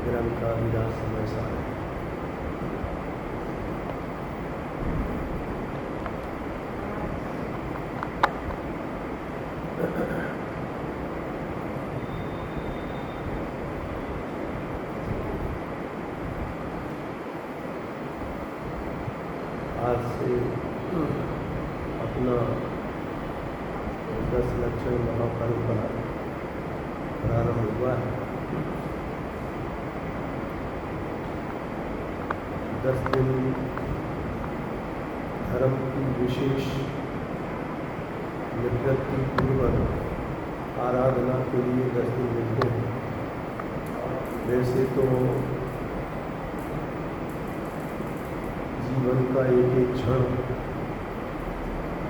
ग्रंथ का विराट समय सा है। आज से अपना 10 लक्षण महापर्व का प्रारंभ हुआ है। 10 दिन धर्म की विशेष निवृत्ति पूर्वक आराधना के लिए 10 दिन मिलते हैं। वैसे तो जीवन का एक एक क्षण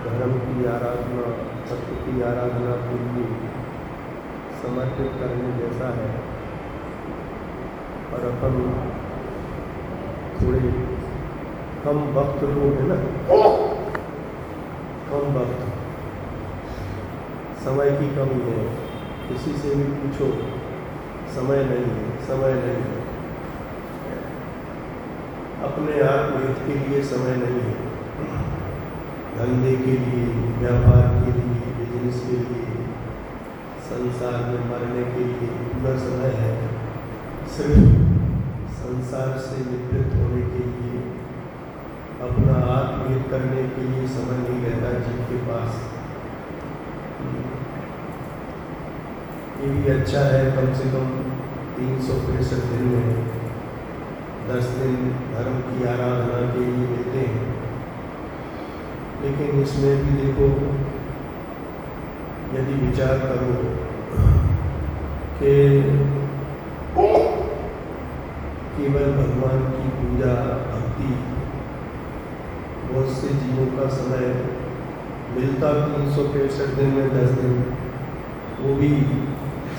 धर्म की आराधना, सत्य की आराधना के लिए समर्पित करने जैसा है, और अपन थोड़े कम वक्त लोग हैं ना, कम वक्त, समय की कमी है। किसी से भी पूछो, समय नहीं है, समय नहीं है। अपने आत्महित के लिए समय नहीं है, धंधे के लिए, व्यापार के लिए, बिजनेस के लिए, संसार में मरने के लिए पूरा समय है। सिर्फ संसार से निवृत्त होने के लिए, अपना आत्महित करने के लिए समय नहीं रहता जीव के पास। ये भी अच्छा है, कम से कम 365 दिन में 10 दिन धर्म की आराधना के लिए मिलते हैं। लेकिन इसमें भी देखो, यदि विचार करो कि केवल भगवान की पूजा भक्ति बहुत से जीवों का समय मिलता 365 दिन में 10 दिन, वो भी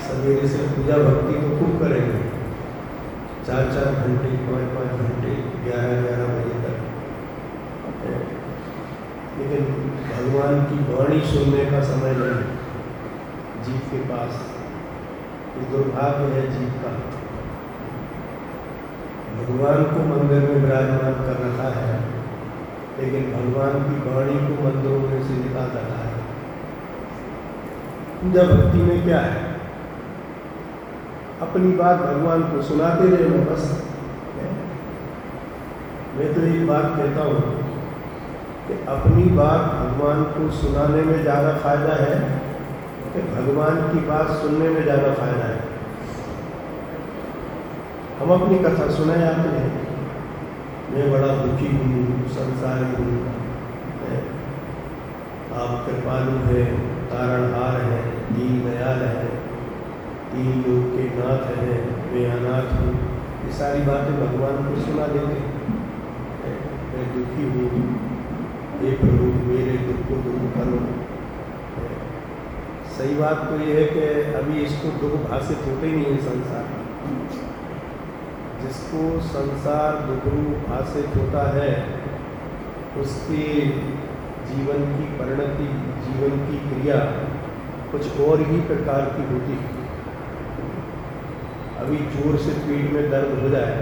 सवेरे से पूजा भक्ति तो खूब करेंगे, 4-4 घंटे, 5-5 घंटे, 11-11 बजे तक। लेकिन भगवान की वाणी सुनने का समय नहीं जीव के पास। ये दुर्भाग्य है जीव का। भगवान को मंदिर में विराजमान कर रखा है, लेकिन भगवान की वाणी को मंदिरों में से निकाल रखा है। पूजा भक्ति में क्या है? अपनी बात भगवान को सुनाते रहे बस। मैं तो एक बात कहता हूँ कि अपनी बात भगवान को सुनाने में ज़्यादा फायदा है कि भगवान की बात सुनने में ज़्यादा फायदा है। हम अपनी कथा सुनाए जाते हैं, मैं बड़ा दुखी हूँ, संसारी हूँ, आप कृपालु हैं, तारणहार हैं, दीन दयाल हैं, 3 लोक के नाथ हैं, मैं अनाथ हूँ। ये सारी बातें भगवान को सुना देते हैं। मैं दुखी हूँ, हे प्रभु मेरे दुख को दूर करो। सही बात तो ये है कि अभी इसको दुख भाषित होते ही नहीं है संसार। जिसको संसार दुख भाषित होता है, उसके जीवन की परिणति, जीवन की क्रिया कुछ और ही प्रकार की होती है। अभी जोर से पेट में दर्द हो जाए,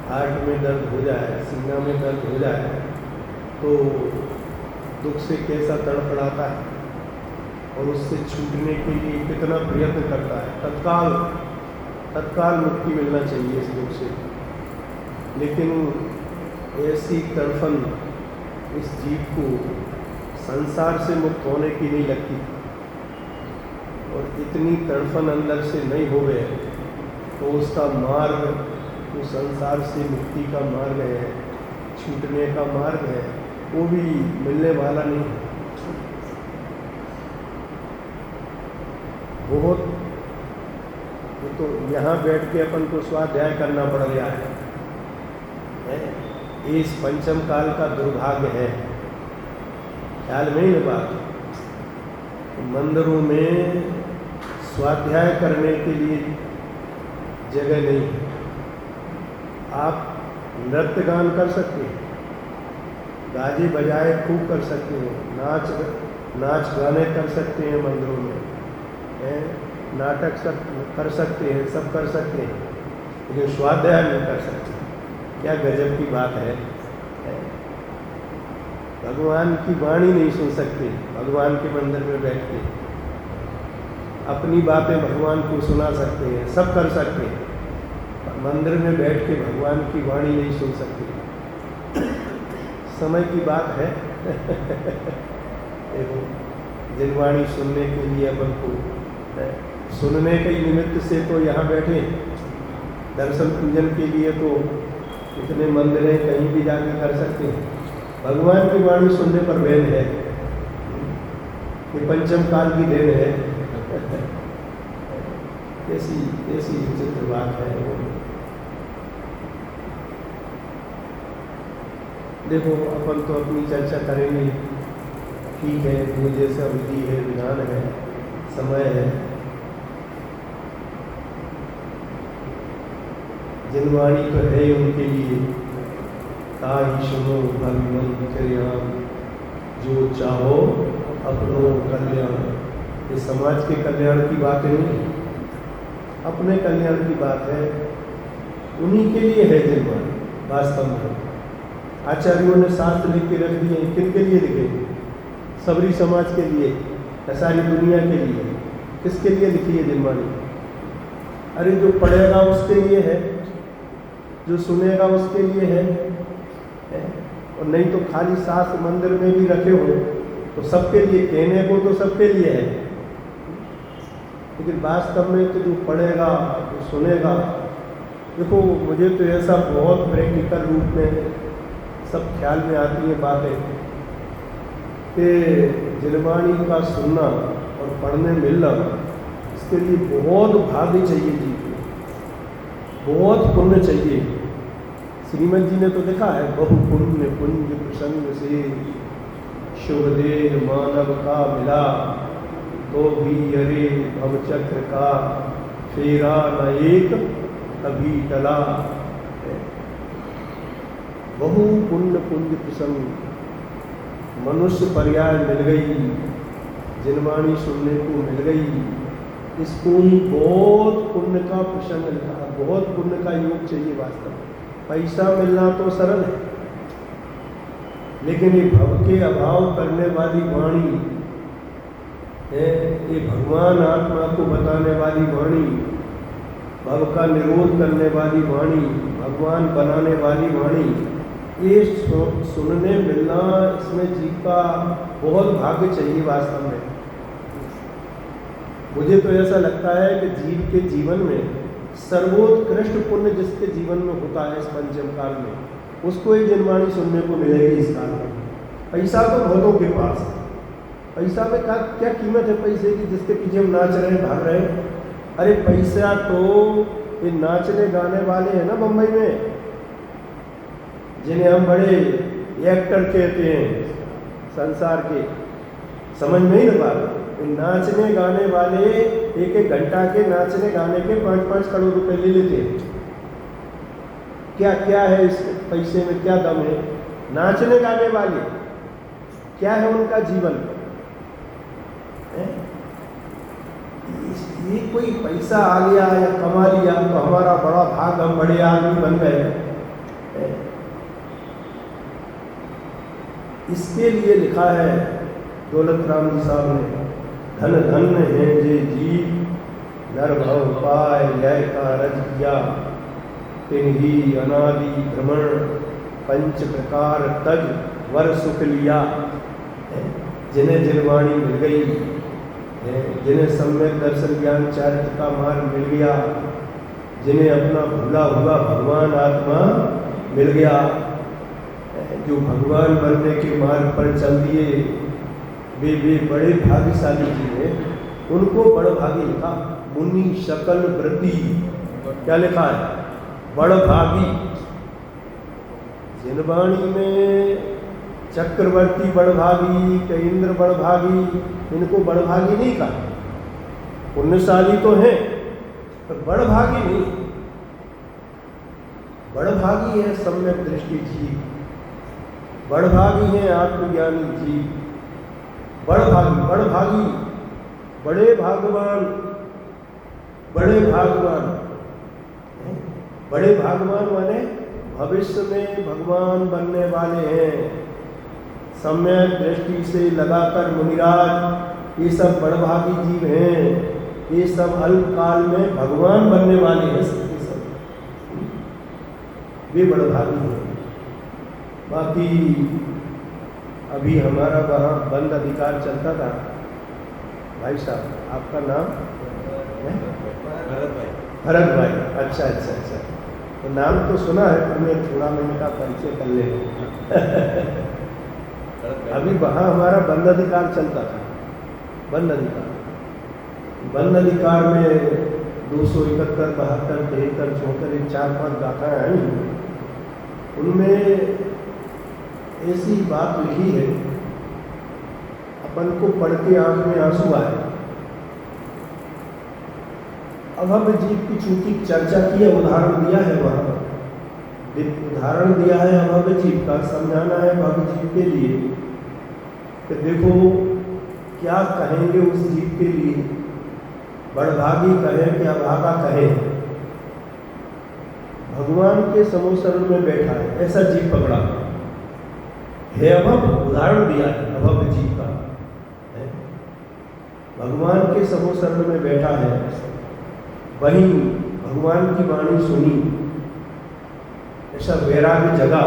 हार्ट में दर्द हो जाए, सीना में दर्द हो जाए, तो दुख से कैसा तड़फड़ाता है। और उससे छूटने के लिए कितना प्रयत्न करता है। तत्काल मुक्ति मिलना चाहिए इस दुख से, लेकिन ऐसी तड़फन इस जीव को संसार से मुक्त होने की नहीं लगती, और इतनी तड़फन अंदर से नहीं हो गए तो उसका मार्ग, जो संसार से मुक्ति का मार्ग है, छूटने का मार्ग है, वो भी मिलने वाला नहीं है। बहुत तो यहाँ बैठ के अपन को स्वाध्याय करना पड़ गया है। इस पंचम काल का दुर्भाग्य है, ख्याल में ही बात। मंदिरों में स्वाध्याय करने के लिए जगह नहीं है। आप नृत्य गान कर सकते हैं, गाजे बजाए खूब कर सकते हैं, नाच गाने कर सकते हैं मंदिरों में, नाटक सब कर सकते हैं, सब कर सकते हैं, लेकिन स्वाध्याय नहीं कर सकते। क्या गजब की बात है। भगवान की वाणी नहीं सुन सकते, भगवान के मंदिर में बैठ के अपनी बातें भगवान को सुना सकते हैं, सब कर सकते हैं, मंदिर में बैठ के भगवान की वाणी नहीं सुन सकते। समय की बात है। देखो, जिनवाणी सुनने के लिए अपन को सुनने के निमित्त से तो यहाँ बैठे, दर्शन पूजन के लिए तो इतने मंदिर हैं, कहीं भी जाके कर सकते हैं। भगवान की वाणी सुनने पर देन है, ये पंचम काल की देन है। कैसी विचित्र बात है वो। देखो, अपन तो अपनी चर्चा करेंगे, ठीक है, वो जैसा विधि है, विधान है, समय है। जिनवाणी तो है ही उनके लिए, ताहि सुनो भगवंत कल्याण, जो चाहो अपनो कल्याण। ये समाज के कल्याण की बात नहीं, अपने कल्याण की बात है। उन्हीं के लिए है जिनवाणी वास्तव में। आचार्यों ने शास्त्र लिख के रख दिए, किनके लिए लिखे? सबरी समाज के लिए, सारी दुनिया के लिए। किसके लिए लिखी है जिनवाणी? अरे जो पढ़ेगा उसके लिए है, जो सुनेगा उसके लिए है, और नहीं तो खाली शास्त्र मंदिर में भी रखे हो तो सबके लिए, कहने को तो सबके लिए है, लेकिन वास्तव में तो जो पढ़ेगा, जो सुनेगा। देखो, मुझे तो ऐसा बहुत प्रैक्टिकल रूप में सब ख्याल में आती है बातें कि जिनवाणी का सुनना और पढ़ने मिलना, इसके लिए बहुत भाग्य चाहिए जी, बहुत पुण्य चाहिए। श्रीमद जी ने तो लिखा है, बहु पुण्य पुंज प्रसंग से शुभ देह मानव का मिला, तो भी अरे भवचक्र का फेरा न एक कभी टला। बहु पुण्य पुंज प्रसंग, मनुष्य पर्याय मिल गई, जिनवाणी सुनने को मिल गई। इसको ही बहुत पुण्य का प्रसंग लिखा, बहुत पुण्य का योग चाहिए वास्तव में। पैसा मिलना तो सरल है, लेकिन ये भव के अभाव करने वाली वाणी है, ये भगवान आत्मा को बताने वाली वाणी, भव का निरोध करने वाली वाणी, भगवान बनाने वाली वाणी, ये सुनने मिलना, इसमें जीव का बहुत भाग्य चाहिए वास्तव में। मुझे तो ऐसा लगता है कि जीव के जीवन में सर्वोत्कृष्ट पुण्य जिसके जीवन में होता है इस पंचम काल में, उसको ही जिनवाणी सुनने को मिलेगी इस काल में। पैसा तो बहुतों के पास है, पैसा में क्या कीमत है पैसे की, जिसके पीछे हम नाच रहे हैं, भाग रहे हैं। अरे पैसा तो ये नाचने गाने वाले हैं ना बम्बई में, जिन्हें हम बड़े एक्टर कहते हैं संसार के, समझ में ही ना बात। नाचने गाने वाले एक एक घंटा के नाचने गाने के 5-5 करोड़ रुपए ले लेते हैं। क्या क्या है इस पैसे में, क्या दम है? नाचने गाने वाले, क्या है उनका जीवन? ये कोई पैसा आ गया या कमा लिया तो हमारा बड़ा भाग, हम बड़े आदमी बन गए। इसके लिए लिखा है दौलत राम जी साहब ने, धन धन है जे जीव नर भव पाय लय का रज किया तिन्ही अनादि भ्रमण पंच प्रकार तज वर सुख लिया। जिन्हें जिनवाणी मिल गई, जिन्हें सम्यक दर्शन ज्ञान चारित्र का मार्ग मिल गया, जिन्हें अपना भूला हुआ भगवान आत्मा मिल गया, जो भगवान बनने के मार्ग पर चल दिए, वे बड़े भाग्यशाली जी हैं। उनको बड़भागी लिखा, मुनि शकल वृत्ति, क्या लिखा है? बड़भागी। जिनवाणी में चक्रवर्ती बड़भागी, इंद्र बड़भागी, इनको बड़भागी नहीं कहा। पुण्यशाली तो हैं पर बड़भागी नहीं। बड़भागी है सम्यक दृष्टि जीव, बड़भागी है आत्मज्ञानी जीव, बड़भागी बड़भागी, बड़े भागवान, बड़े भागवान। बड़े भागवान माने भविष्य में भगवान बनने वाले हैं। सम्यक दृष्टि से लगाकर मुनिराज, ये सब बड़भागी जीव हैं। ये सब अल्पकाल में भगवान बनने वाले हैं। सब वे बड़भागी हैं। बाकी अभी हमारा वहाँ बंद अधिकार चलता था। भाई साहब, आपका नाम है? भरत भाई। अच्छा अच्छा अच्छा, तो नाम तो सुना है पर मैं थोड़ा मैंने का परिचय कर ले। अभी वहाँ हमारा बंद अधिकार चलता था। बंद अधिकार, बंद अधिकार में 271, 72, 73, 74, 4-5 गाथाएं आई। उनमें ऐसी बात लिखी है, अपन को पढ़ के आंख में आंसू आए। अब हम जीव की चूंकि चर्चा की है, उदाहरण दिया है, वहाँ उदाहरण दिया है अभव्य जीव का, समझाना है भव्य जीव के लिए कि देखो क्या कहेंगे उस जीव के लिए। बड़भागी कहें कि अभागा कहें, भगवान के समोसरण में बैठा है ऐसा जीव पकड़ा है। अभव्य उदाहरण दिया है अभव्य जीव का, भगवान के समोसरण में बैठा है। वहीं भगवान की वाणी सुनी, ऐसा वैराग्य जगा,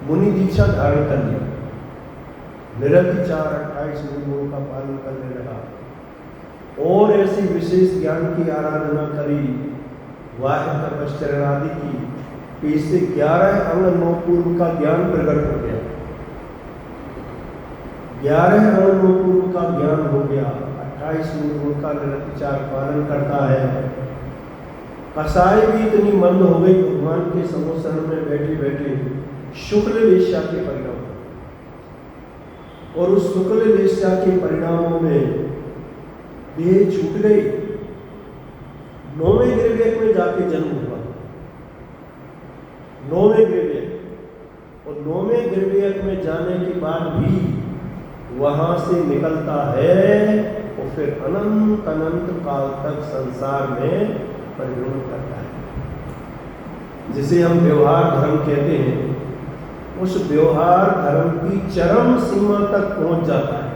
मुनि दीक्षा धारण कर ली, निरतिचार 28 गुणों का पालन करने लगा और ऐसी विशेष ज्ञान की आराधना करी, वाह्य तपश्चरण आदि की, कि इससे 11 अंग 9 पूर्व का ज्ञान प्रकट हो गया। 11 अंग 9 पूर्व का ज्ञान हो गया। 28 गुणों का निरतिचार पालन करता है। कसाई भी इतनी मंद हो गई, भगवान के समोसरण में बैठे बैठे शुक्ल वेश्या के परिणाम, और उस शुक्ल वेश्या के परिणामों में देह छूट गई। 9वें गिरवेक में जाके जन्म हुआ, 9वें गिरवेक, और 9वें गिरवेक में जाने के बाद भी वहां से निकलता है और फिर अनंत अनंत काल तक संसार में परिणम करता है। जिसे हम व्यवहार धर्म कहते हैं, उस व्यवहार धर्म की चरम सीमा तक पहुंच जाता है,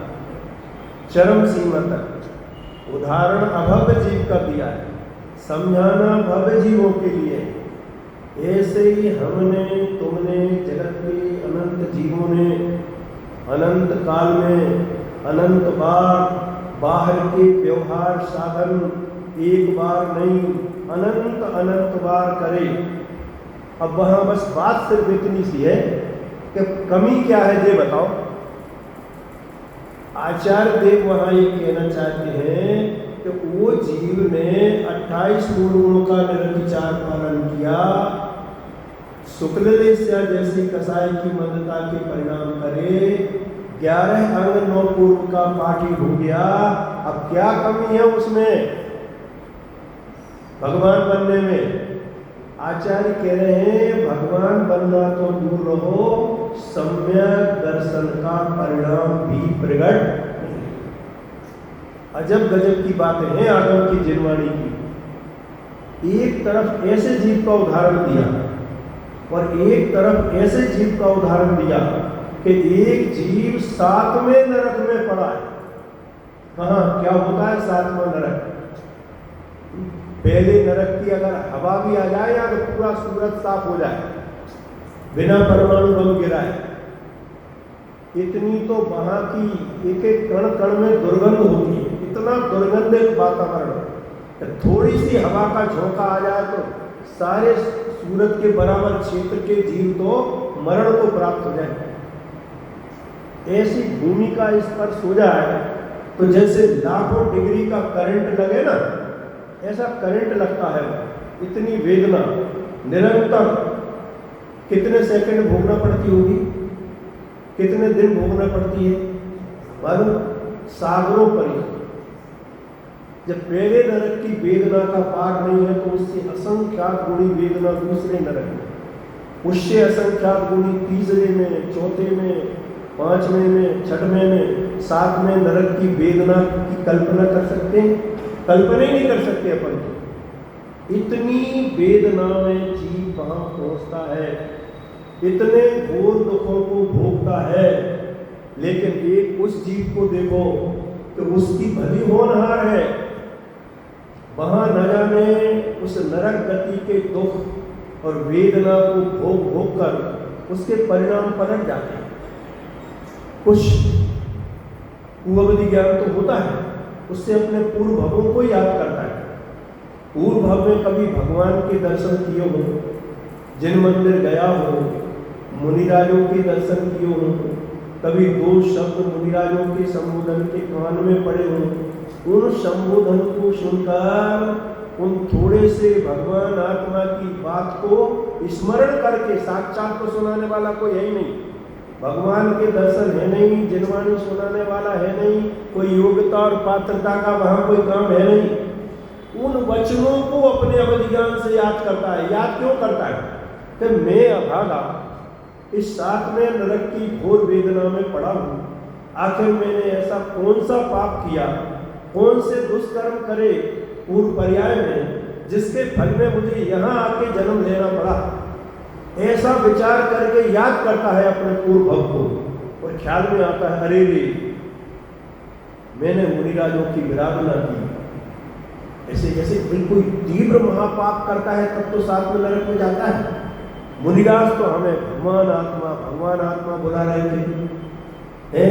चरम सीमा तक। उदाहरण अभव्य जीव का दिया है, समझाना भव्य जीवों के लिए। ऐसे ही हमने, तुमने, जगत के अनंत जीवों ने अनंत काल में अनंत बार बाहर के व्यवहार साधन एक बार नहीं अनंत अनंत बार करे। अब वहां बस बात सिर्फ इतनी सी है कि कमी क्या है ये बताओ। आचार्य देव वहां ये कहना चाहते हैं कि वो जीव ने 28 गुणों का निरतिचार पालन किया, शुक्ल वेश्या जैसी कसाई की मंदता के परिणाम करे, 11 अंग 9 पूर्व का पाठी हो गया। अब क्या कमी है उसमें भगवान बनने में? आचार्य कह रहे हैं भगवान बनना तो दूर रहो, सम्यक दर्शन का परिणाम भी प्रकट नहीं। अजब गजब की बातें हैं आगम की जिनवाणी की। एक तरफ ऐसे जीव का उदाहरण दिया और एक तरफ ऐसे जीव का उदाहरण दिया कि एक जीव 7वें नरक में पड़ा है, कहाँ क्या होता है? सातवां नरक। पहले नरक की अगर हवा भी आ जाए या तो पूरा सूरज साफ हो जाए बिना परमाणु बम गिराए, इतनी तो वहां की एक एक कण कण में दुर्गंध होती है, इतना दुर्गंधित वातावरण। थोड़ी सी हवा का झोंका आ जाए तो सारे सूरज के बराबर क्षेत्र के जीव तो मरण को प्राप्त हो जाए। ऐसी भूमि का स्पर्श हो जाए तो जैसे लाखों डिग्री का करंट लगे ना, ऐसा करंट लगता है। इतनी वेदना निरंतर कितने सेकंड भोगना पड़ती होगी, कितने दिन भोगना पड़ती है मालूम? सागरों पर। जब पहले नरक की वेदना का पार नहीं है तो उससे असंख्यात गुणी वेदना दूसरे नरक में, उससे असंख्यात गुणी तीसरे में, चौथे में, पांचवें में, छठवें में, सातवें नरक की वेदना की कल्पना कर सकते हैं? कल्पना ही नहीं कर सकते अपन तो। इतनी वेदना में जीव वहां पहुंचता है, इतने घोर दुखों को भोगता है। लेकिन एक उस जीव को देखो कि उसकी भली होनहार है, वहां न जाने उस नरक गति के दुख और वेदना को भोग भोग कर उसके परिणाम पलट जाते हैं। कुछ कुअवधि ज्ञान तो होता है, उससे अपने पूर्व भवों को याद करता है। पूर्व भव में कभी भगवान के दर्शन किए हो, जिन मंदिर गया हो, मुनिराजों के दर्शन किए हो, कभी दो शब्द मुनिराजों के संबोधन के कान में पड़े हो, उन संबोधन को सुनकर उन थोड़े से भगवान आत्मा की बात को स्मरण करके, साक्षात को सुनाने वाला कोई है ही नहीं, भगवान के दर्शन है नहीं, जिनवाणी सुनाने वाला है नहीं, कोई योग्यता और पात्रता का वहां कोई काम है नहीं, उन वचनों को अपने अवधि ज्ञान से याद करता है। याद क्यों करता है? कि मैं अभागा इस सातवें नरक की घोर वेदना में पड़ा हूं, आखिर मैंने ऐसा कौन सा पाप किया, कौन से दुष्कर्म करे पूर्व पर्याय में, जिसके फल में मुझे यहाँ आके जन्म लेना पड़ा। ऐसा विचार करके याद करता है अपने पूर्व भव को, और ख्याल में आता है अरे रे मैंने मुनिराजों की विराधना की। ऐसे जैसे बिल्कुल तीव्र महापाप करता है तब तो सातवें नरक में जाता है। मुनिराज तो हमें भगवान आत्मा बुला रहे थे,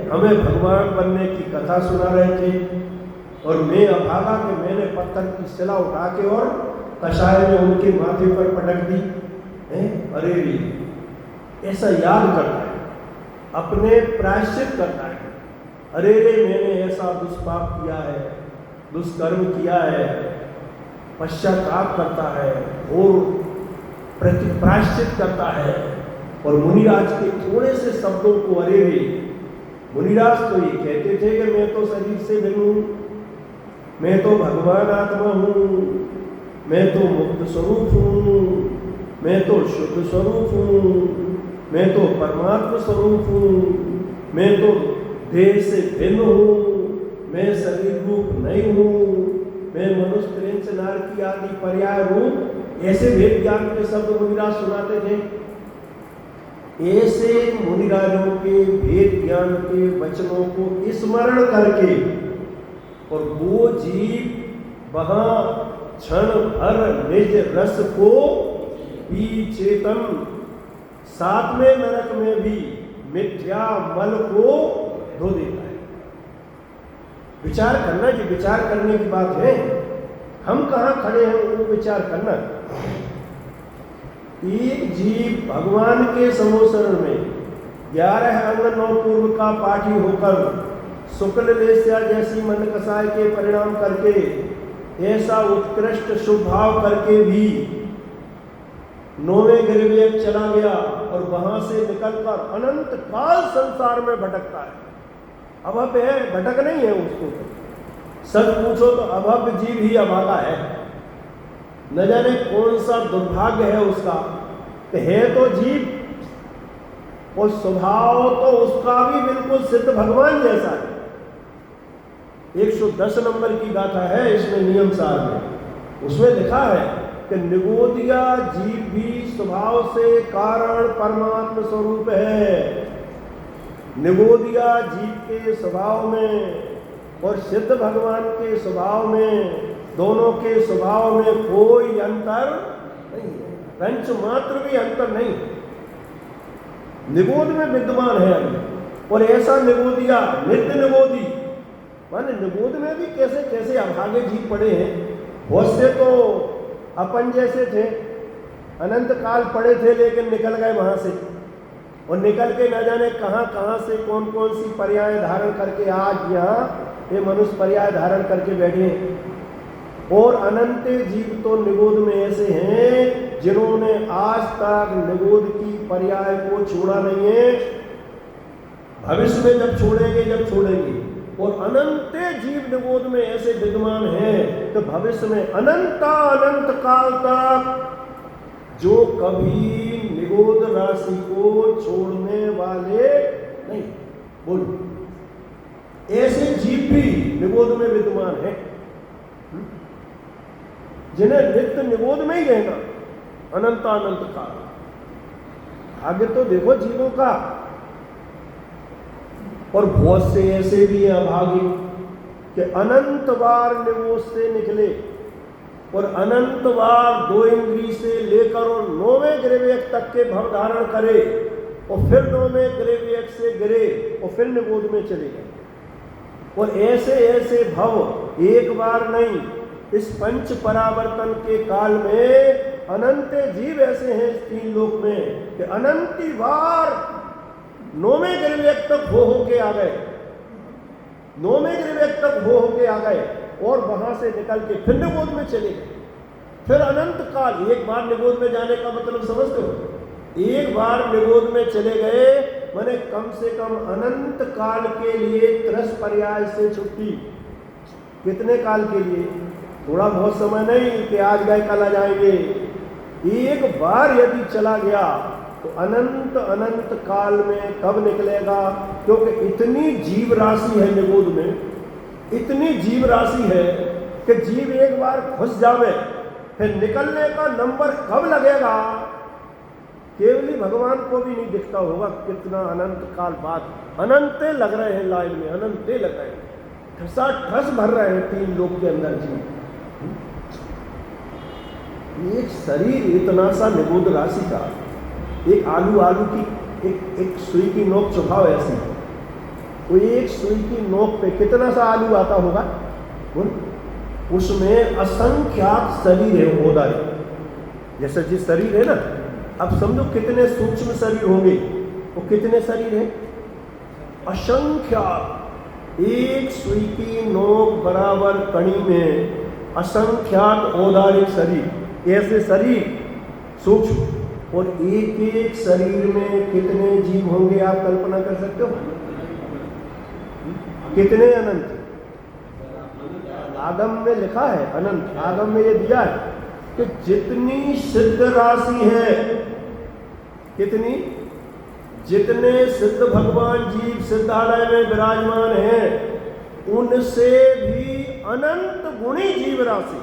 हमें भगवान बनने की कथा सुना रहे थे, और मैं अभागा कि मैंने पत्थर की शिला उठा के और कषाय में उनके माथे पर पटक दी। अरे रे ऐसा याद करता है, अपने प्रायश्चित करता है। अरे रे मैंने ऐसा दुष्पाप किया है, दुष्कर्म किया है, पश्चाताप करता है और प्रायश्चित करता है। और मुनिराज के थोड़े से शब्दों को अरे रे, मुनिराज तो ये कहते थे कि मैं तो शरीर से भिन्न हूं, मैं तो भगवान आत्मा हूं, मैं तो मुक्त स्वरूप हूं, मैं तो शुद्ध स्वरूप हूं, मैं तो परमात्मा स्वरूप हूं, मैं तो देह से भिन्न हूं, मैं शरीर रूप नहीं हूं, मैं मनुष्य त्रिंच नारकी आदि पर्याय रूप, ऐसे वेद ज्ञान के शब्द मुनिराज सुनाते थे। ऐसे मुनिराजों के वेद ज्ञान के वचनों को स्मरण करके, और वो जीव वहां क्षण भर निज रस को भी चेतन, सातवें नरक में भी मिथ्या मल को धो देता है। विचार करना, जो विचार करने की बात है, हम कहाँ खड़े हैं वो विचार करना। एक जीव भगवान के समोसरण में 11 अंग 9 पूर्व का पाठी होकर शुक्ल लेस्या जैसी मन कसाय के परिणाम करके, ऐसा उत्कृष्ट शुभ भाव करके भी 9वें गिरवेग चला गया और वहां से निकलकर अनंत काल संसार में भटकता है। अभव्य है, भटक नहीं है उसको। सच पूछो तो अभव्य जीव ही अभागा है। न जाने कौन सा दुर्भाग्य है उसका, है तो जीव और स्वभाव तो उसका भी बिल्कुल सिद्ध भगवान जैसा है। 110 नंबर की गाथा है इसमें नियम सार में, उसमें लिखा है कि निगोदिया जीव भी स्वभाव से कारण परमात्मा स्वरूप है। निगोदिया जीव के स्वभाव में और सिद्ध भगवान के स्वभाव में, दोनों के स्वभाव में कोई अंतर नहीं है, पंच मात्र भी अंतर नहीं, निगोद में विद्यमान है अभी। और ऐसा निगोदिया, नित्य निगोदी, माने निगोद में भी कैसे कैसे अभागे जीव पड़े हैं। बहुत से तो अपन जैसे थे, अनंत काल पड़े थे लेकिन निकल गए वहां से, और निकल के न जाने कहां कहां से कौन कौन सी पर्याय धारण करके आज यहाँ ये मनुष्य पर्याय धारण करके बैठे हैं। और अनंत जीव तो निगोद में ऐसे हैं जिन्होंने आज तक निगोद की पर्याय को छोड़ा नहीं है, भविष्य में जब छोड़ेंगे। और अनंत जीव निगोद में ऐसे विद्यमान हैं तो भविष्य में अनंत काल तक जो कभी निगोद राशि को छोड़ने वाले नहीं। बोलो, ऐसे जीव भी निगोद में विद्यमान है जिन्हें नित्य निगोद में ही रहना अनंत काल। आगे तो देखो जीवों का। और बहुत से ऐसे भी हैं अभागे कि अनंत बार निगोद से निकले और अनंत बार 2 इंद्री से लेकर और 9वें ग्रहवेग तक के भव धारण करे और फिर 9वें ग्रहवेग से गिरे और फिर निगोद में चले गए। और ऐसे ऐसे भव एक बार नहीं, इस पंच परावर्तन के काल में अनंत जीव ऐसे हैं इस 3 लोक में कि अनंती बार 9वें ग्रहवेग तक हो के आ गए, 9वें ग्रहवेग तक हो के आ गए और वहां से निकल के फिर निगोद में चले गए। फिर अनंत काल, एक बार निगोद में जाने का मतलब समझते हो, एक बार निगोद में चले गए माने कम से कम अनंत काल के लिए 30 पर्याय से छुट्टी। कितने काल के लिए? थोड़ा बहुत समय नहीं कि आज गए कल आ जाएंगे। एक बार यदि चला गया तो अनंत काल में कब निकलेगा? क्योंकि इतनी जीव राशि है निगोद में, इतनी जीव राशि है कि जीव एक बार घुस जावे फिर निकलने का नंबर कब लगेगा केवली भगवान को भी नहीं दिखता होगा। कितना अनंत काल बाद अनंते लग रहे हैं लाइन में, अनंते लग रहे हैं, ठस भर रहे हैं 3 लोग के अंदर जीव। एक शरीर इतना सा निगोद राशि का, एक आलू की एक सुई की नोक चुभाव ऐसी, वो एक सुई की नोक पे कितना सा आलू आता होगा? उसमें असंख्यात शरीर है, ओदारी जैसे जिस शरीर है ना, अब समझो कितने सूक्ष्म शरीर होंगे, वो कितने शरीर हैं? असंख्यात। एक सुई की नोक बराबर कणी में असंख्यात औदारिक शरीर, ऐसे शरीर सूक्ष्म, और एक एक शरीर में कितने जीव होंगे आप कल्पना कर सकते हो? कितने अनंत? आगम में लिखा है अनंत, आगम में ये दिया है कि जितनी सिद्ध राशि है, कितनी, जितने सिद्ध भगवान जीव सिद्धालय में विराजमान हैं उनसे भी अनंत गुणी जीव राशि,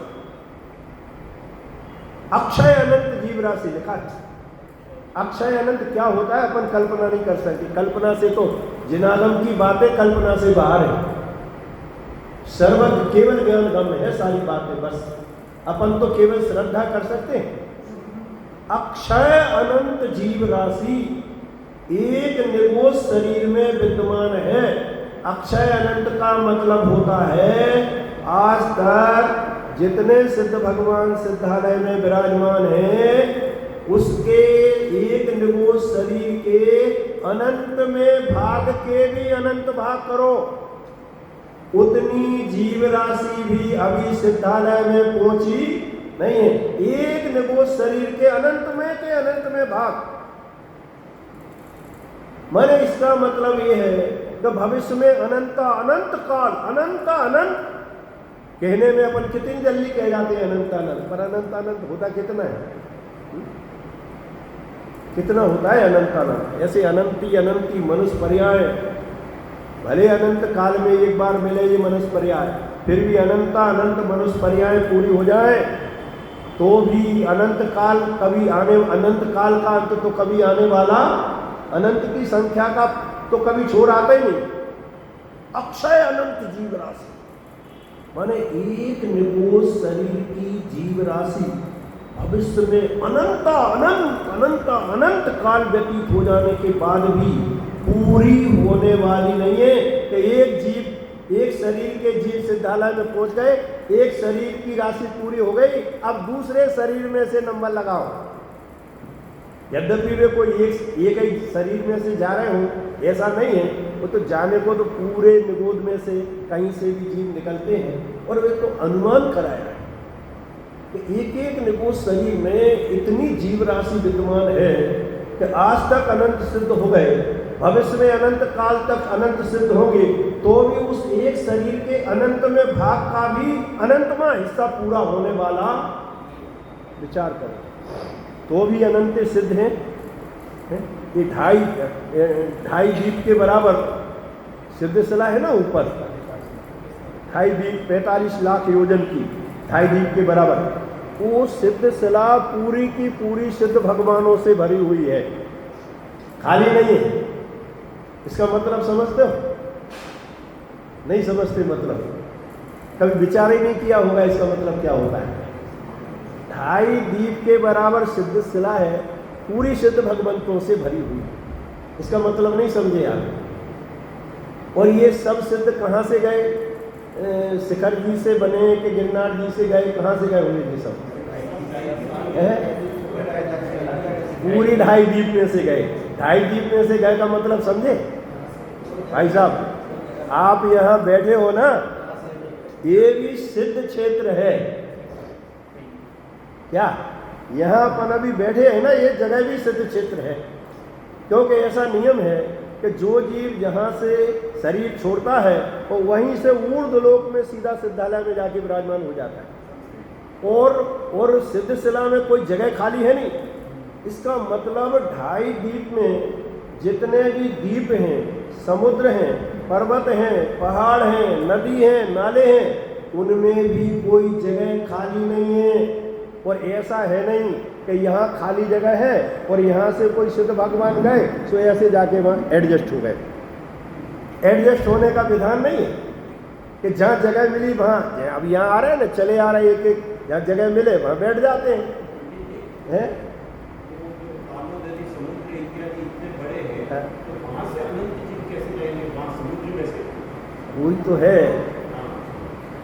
अक्षय अनंत जीव राशि लिखा है। अक्षय अनंत क्या होता है अपन कल्पना नहीं कर सकते, कल्पना से तो जिनागम की बातें कल्पना से बाहर है, सर्वज्ञ केवल ज्ञान गम्य है सारी बातें, बस अपन तो केवल श्रद्धा कर सकते हैं। अक्षय अनंत जीव राशि एक निगोद शरीर में विद्यमान है। अक्षय अनंत का मतलब होता है आज तक जितने सिद्ध भगवान सिद्धालय में विराजमान हैं उसके एक निगोद शरीर के अनंत में भाग के भी अनंत भाग करो, उतनी जीव राशि भी अभी सिद्धालय में पहुंची नहीं है। एक निगोद शरीर के अनंत में भाग, माने इसका मतलब ये है कि भविष्य में अनंत काल, अनंत कहने में अपन कितनी जल्दी कह जाते हैं अनंत, पर अनंत होता कितना है? कितना होता है अनंत? ऐसे अनंती मनुष्य पर्याय, भले अनंत काल में एक बार मिले ये मनुष्य पर्याय, फिर भी अनंत मनुष्य पर्याय पूरी हो जाए तो भी अनंत काल कभी आने, अनंत काल का अंत तो कभी आने वाला, अनंत की संख्या का तो कभी छोर आता ही नहीं। अक्षय अनंत जीव राशि, माने एक निकोष शरीर की जीव राशि भविष्य में अनंत अनंत अनंत अनंत काल व्यतीत हो जाने के बाद भी पूरी होने वाली नहीं है कि एक जीव, एक शरीर के जीव सिद्धालय में पहुंच गए, एक शरीर की राशि पूरी हो गई, अब दूसरे शरीर में से नंबर लगाओ। यद्यपि वे कोई एक ही शरीर में से जा रहे हो, ऐसा नहीं है। वो तो जाने को तो पूरे निगोद में से कहीं से भी जीव निकलते हैं, और वे तो अनुमान कराया है कि एक एक निगोद शरीर में इतनी जीव राशि विद्यमान है कि आज तक अनंत सिद्ध हो गए, भविष्य में अनंत काल तक अनंत सिद्ध होंगे, तो भी उस एक शरीर के अनंत में भाग का भी अनंतमा हिस्सा पूरा होने वाला विचार करें तो भी अनंत सिद्ध है। ये ढाई दीप के बराबर सिद्ध शिला है ना, ऊपर ढाई दीप 45 लाख योजन की ढाई दीप के बराबर, वो सिद्ध शिला पूरी की पूरी सिद्ध भगवानों से भरी हुई है, खाली नहीं है। इसका मतलब समझते हो? नहीं समझते मतलब, कभी विचार ही नहीं किया होगा इसका मतलब क्या होता है। ढाई दीप के बराबर सिद्ध शिला है, पूरी सिद्ध भगवंतों से भरी हुई, इसका मतलब नहीं समझे आप। और ये सब सिद्ध कहाँ से गए? शिखर जी से बने कि गिरनार जी से गए? कहाँ से गए हुए ये सब? पूरी ढाई दीप में से गए। ढाई दीप में से गए का मतलब समझे भाई साहब? आप यहाँ बैठे हो ना, ये भी सिद्ध क्षेत्र है क्या? यहाँ अपन अभी बैठे हैं ना, ये जगह भी सिद्ध क्षेत्र है, क्योंकि ऐसा नियम है कि जो जीव यहाँ से शरीर छोड़ता है और वहीं से ऊर्ध्वलोक में सीधा सिद्धालय में जाके विराजमान हो जाता है, और सिद्ध शिला में कोई जगह खाली है नहीं। इसका मतलब ढाई दीप में जितने भी द्वीप हैं, समुद्र हैं, पर्वत हैं, पहाड़ हैं, नदी हैं, नाले हैं, उनमें भी कोई जगह खाली नहीं है। और ऐसा है नहीं कि यहाँ खाली जगह है और यहाँ से कोई सिद्ध भगवान गए तो ऐसे जाके वहाँ एडजस्ट हो गए। एडजस्ट होने का विधान नहीं है कि जहाँ जगह मिली वहाँ, अब यहाँ आ रहे हैं ना, चले आ रहे एक एक, जहाँ जगह मिले वहाँ बैठ जाते हैं।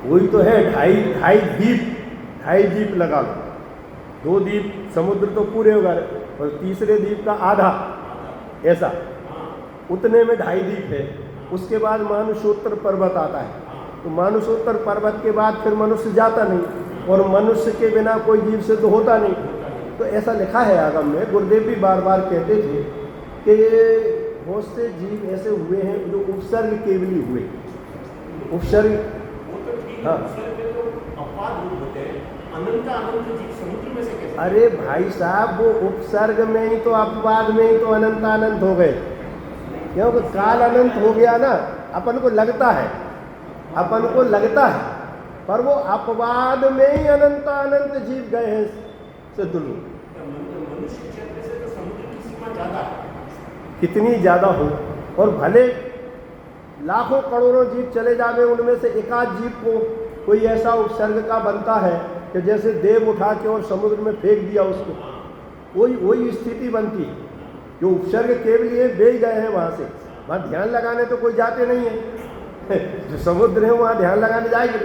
वही तो है ढाई दीप लगा लो, 2 दीप समुद्र तो पूरे हो गए और तीसरे दीप का आधा, ऐसा उतने में ढाई दीप है। उसके बाद मानुषोत्तर पर्वत आता है, तो मानुषोत्तर पर्वत के बाद फिर मनुष्य जाता नहीं, और मनुष्य के बिना कोई जीव सिद्ध होता नहीं। तो ऐसा लिखा है आगम में। गुरुदेव भी बार बार कहते थे कि बहुत से जीव ऐसे हुए हैं जो उपसर्ग केवली हुए। उपसर्ग, हाँ, अरे भाई साहब, वो उपसर्ग में ही तो अपवाद में ही तो अनंत अनंत हो गए, क्योंकि काल अनंत हो गया ना। अपन को लगता है पर वो अपवाद में ही अनंत अनंत जीव गए हैं सिद्ध लोग। कितनी ज्यादा हो, और भले लाखों करोड़ों जीव चले जावे, उनमें से एकाध जीव को कोई ऐसा उपसर्ग का बनता है कि जैसे देव उठा के और समुद्र में फेंक दिया उसको, वही स्थिति बनती है। जो उपसर्ग केवल ये बह गए हैं वहाँ से, वहाँ ध्यान लगाने तो कोई जाते नहीं है। जो समुद्र है वहाँ ध्यान लगाने जाएंगे,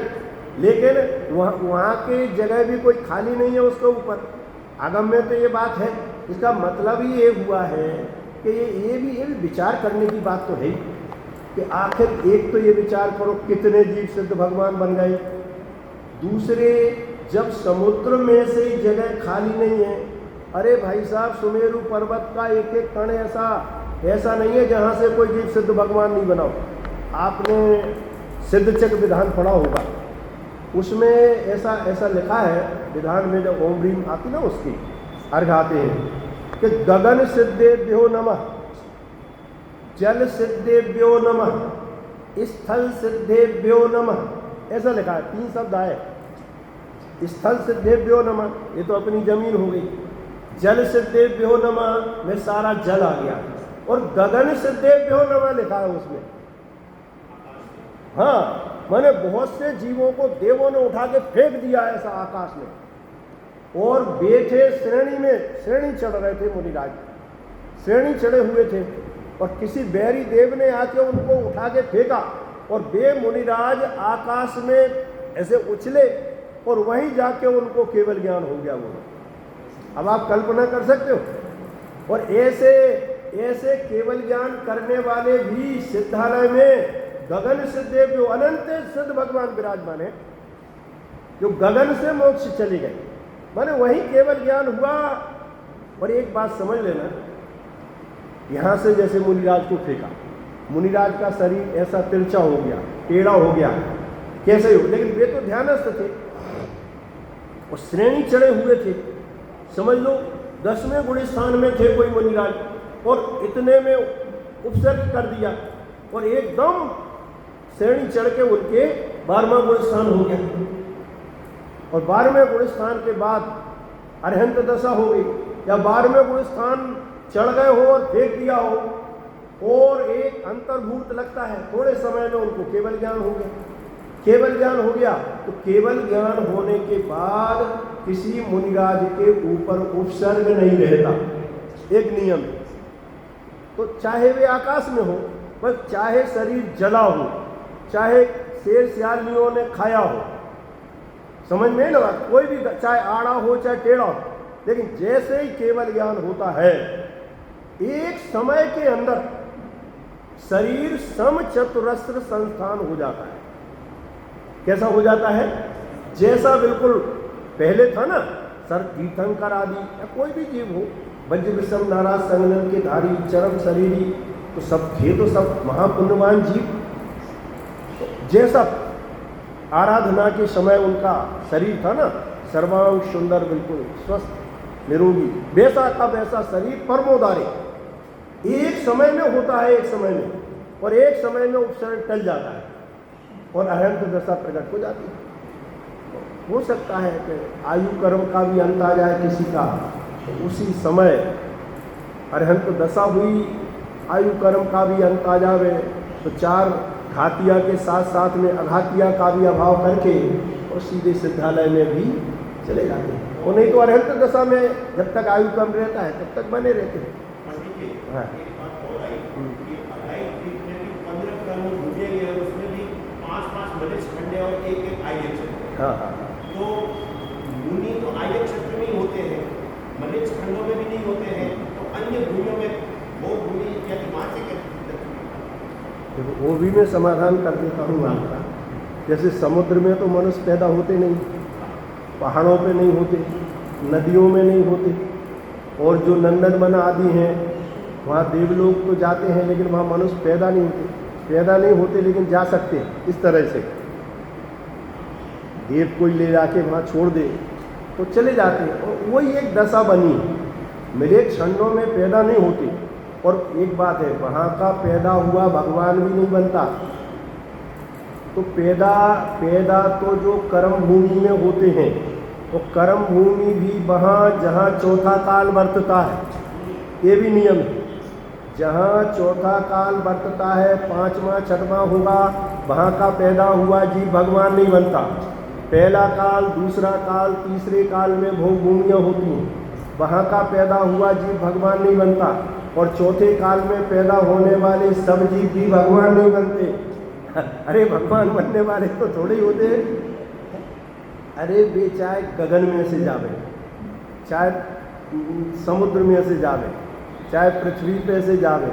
लेकिन वहाँ की जगह भी कोई खाली नहीं है उसके ऊपर। आगम में तो ये बात है। इसका मतलब ही ये हुआ है कि ये भी विचार करने की बात तो है कि आखिर एक तो ये विचार करो कितने जीव सिद्ध भगवान बन गए, दूसरे जब समुद्र में से जगह खाली नहीं है। अरे भाई साहब, सुमेरु पर्वत का एक एक कण ऐसा नहीं है जहाँ से कोई जीव सिद्ध भगवान नहीं बनाओ। आपने सिद्धचक विधान पढ़ा होगा, उसमें ऐसा लिखा है विधान में, जब ओम ह्रीम आती ना उसकी अर्घ आते हैं कि गगन सिद्धेभ्यो नमः, जल सिद्धेभ्यो नमः, स्थल सिद्धेभ्यो नमः, ऐसा लिखा है। 3 शब्द आए। स्थल सिद्धेभ्यो नमः, ये तो अपनी जमीन हो गई। जल सिद्धेभ्यो नमः में सारा जल आ गया, और गगन सिद्धेभ्यो नमः लिखा है उसमें, हाँ, मैंने बहुत से जीवों को देवों ने उठा के फेंक दिया ऐसा आकाश में, और बैठे श्रेणी में, श्रेणी चढ़ रहे थे मुनिराज, श्रेणी चढ़े हुए थे, और किसी बैरी देव ने आके उनको उठा के फेंका और वे मुनिराज आकाश में ऐसे उछले और वहीं जाके उनको केवल ज्ञान हो गया वो। अब आप कल्पना कर सकते हो। और ऐसे ऐसे केवल ज्ञान करने वाले भी सिद्धालय में गगन से देव जो अनंत सिद्ध भगवान विराजमान है, जो गगन से मोक्ष चले गए, माने वही केवल ज्ञान हुआ। और एक बात समझ लेना, यहां से जैसे मुनिराज को फेंका, मुनिराज का शरीर ऐसा तिरछा हो गया, टेढ़ा हो गया, कैसे हो, लेकिन वे तो ध्यानस्थ थे और श्रेणी चढ़े हुए थे। समझ लो 10वें गुण स्थान में थे कोई मुनिराज, और इतने में उपसर्ग कर दिया और एकदम श्रेणी चढ़ के उनके 12वां गुण स्थान हो गया। और 12वें गुण स्थान के बाद अरहंत दशा हो गई, या 12वें गुण स्थान चढ़ गए हो और फेंक दिया हो, और एक अंतर्भूत लगता है, थोड़े समय में उनको केवल ज्ञान हो गया। केवल ज्ञान हो गया तो केवल ज्ञान होने के बाद किसी मुनिराज के ऊपर उपसर्ग नहीं रहता, एक नियम है। तो चाहे वे आकाश में हो, बस चाहे शरीर जला हो, चाहे शेर सियालियों ने खाया हो, समझ में ना बात, कोई भी, चाहे आड़ा हो चाहे टेढ़ा हो, लेकिन जैसे ही केवल ज्ञान होता है, एक समय के अंदर शरीर समचतुरस्र संस्थान हो जाता है। कैसा हो जाता है? जैसा बिल्कुल पहले था ना, सर तीर्थंकर आदि या कोई भी जीव हो, वज्र विषम नाराज संगलन के धारी चरम शरीरी, तो सब थे, तो सब महापुण्यवान जीव। तो जैसा आराधना के समय उनका शरीर था ना, सर्वांग सुंदर, बिल्कुल स्वस्थ निरोगी, वैसा का वैसा शरीर परमोदारे एक समय में होता है, एक समय में, और एक समय में उपसर्ग टल जाता है और अहंत दशा प्रकट हो जाती है। हो सकता है कि आयु कर्म का भी अंत आ जाए किसी का, तो उसी समय अरहंत दशा हुई, आयु कर्म का भी अंत आ जावे, तो 4 घातिया के साथ साथ में अघातिया का भी अभाव करके और सीधे सिद्धालय में भी चले जाते हैं। और नहीं तो अरहंत दशा में जब तक आयु कम रहता है तब तक बने रहते हैं। हाँ। हाँ हाँ, तो मुनि तो आयत क्षेत्र में ही होते हैं, मलिच खंडों में भी नहीं होते हैं, तो अन्य भूमियों में वो भूमि या दिमाग से कैसे? देखो वो भी मैं समाधान कर देता हूँ आपका। जैसे समुद्र में तो मनुष्य पैदा होते नहीं, पहाड़ों पे नहीं होते, नदियों में नहीं होते, और जो नंदन वन आदि हैं वहाँ देवलोक तो जाते हैं, लेकिन वहाँ मनुष्य पैदा नहीं होते, लेकिन जा सकते हैं। इस तरह से देव कोई ले जाके वहाँ छोड़ दे तो चले जाते हैं, और वही एक दशा बनी है। मेरे क्षणों में पैदा नहीं होते। और एक बात है, वहाँ का पैदा हुआ भगवान भी नहीं बनता, तो पैदा तो जो कर्म भूमि में होते हैं, तो कर्म भूमि भी वहाँ जहाँ चौथा काल बरतता है, ये भी नियम है। जहाँ चौथा काल बरतता है, 5वां 6वां होगा, वहाँ का पैदा हुआ जीव भगवान नहीं बनता। पहला काल, दूसरा काल, तीसरे काल में भोग भूमियाँ होती हैं, वहाँ का पैदा हुआ जीव भगवान नहीं बनता। और चौथे काल में पैदा होने वाले सब जीव भी भगवान नहीं बनते। अरे भगवान बनने वाले तो थोड़े ही होते हैं। अरे वे चाहे गगन में से जावे, चाहे समुद्र में से जावे, चाहे पृथ्वी पे से जावे,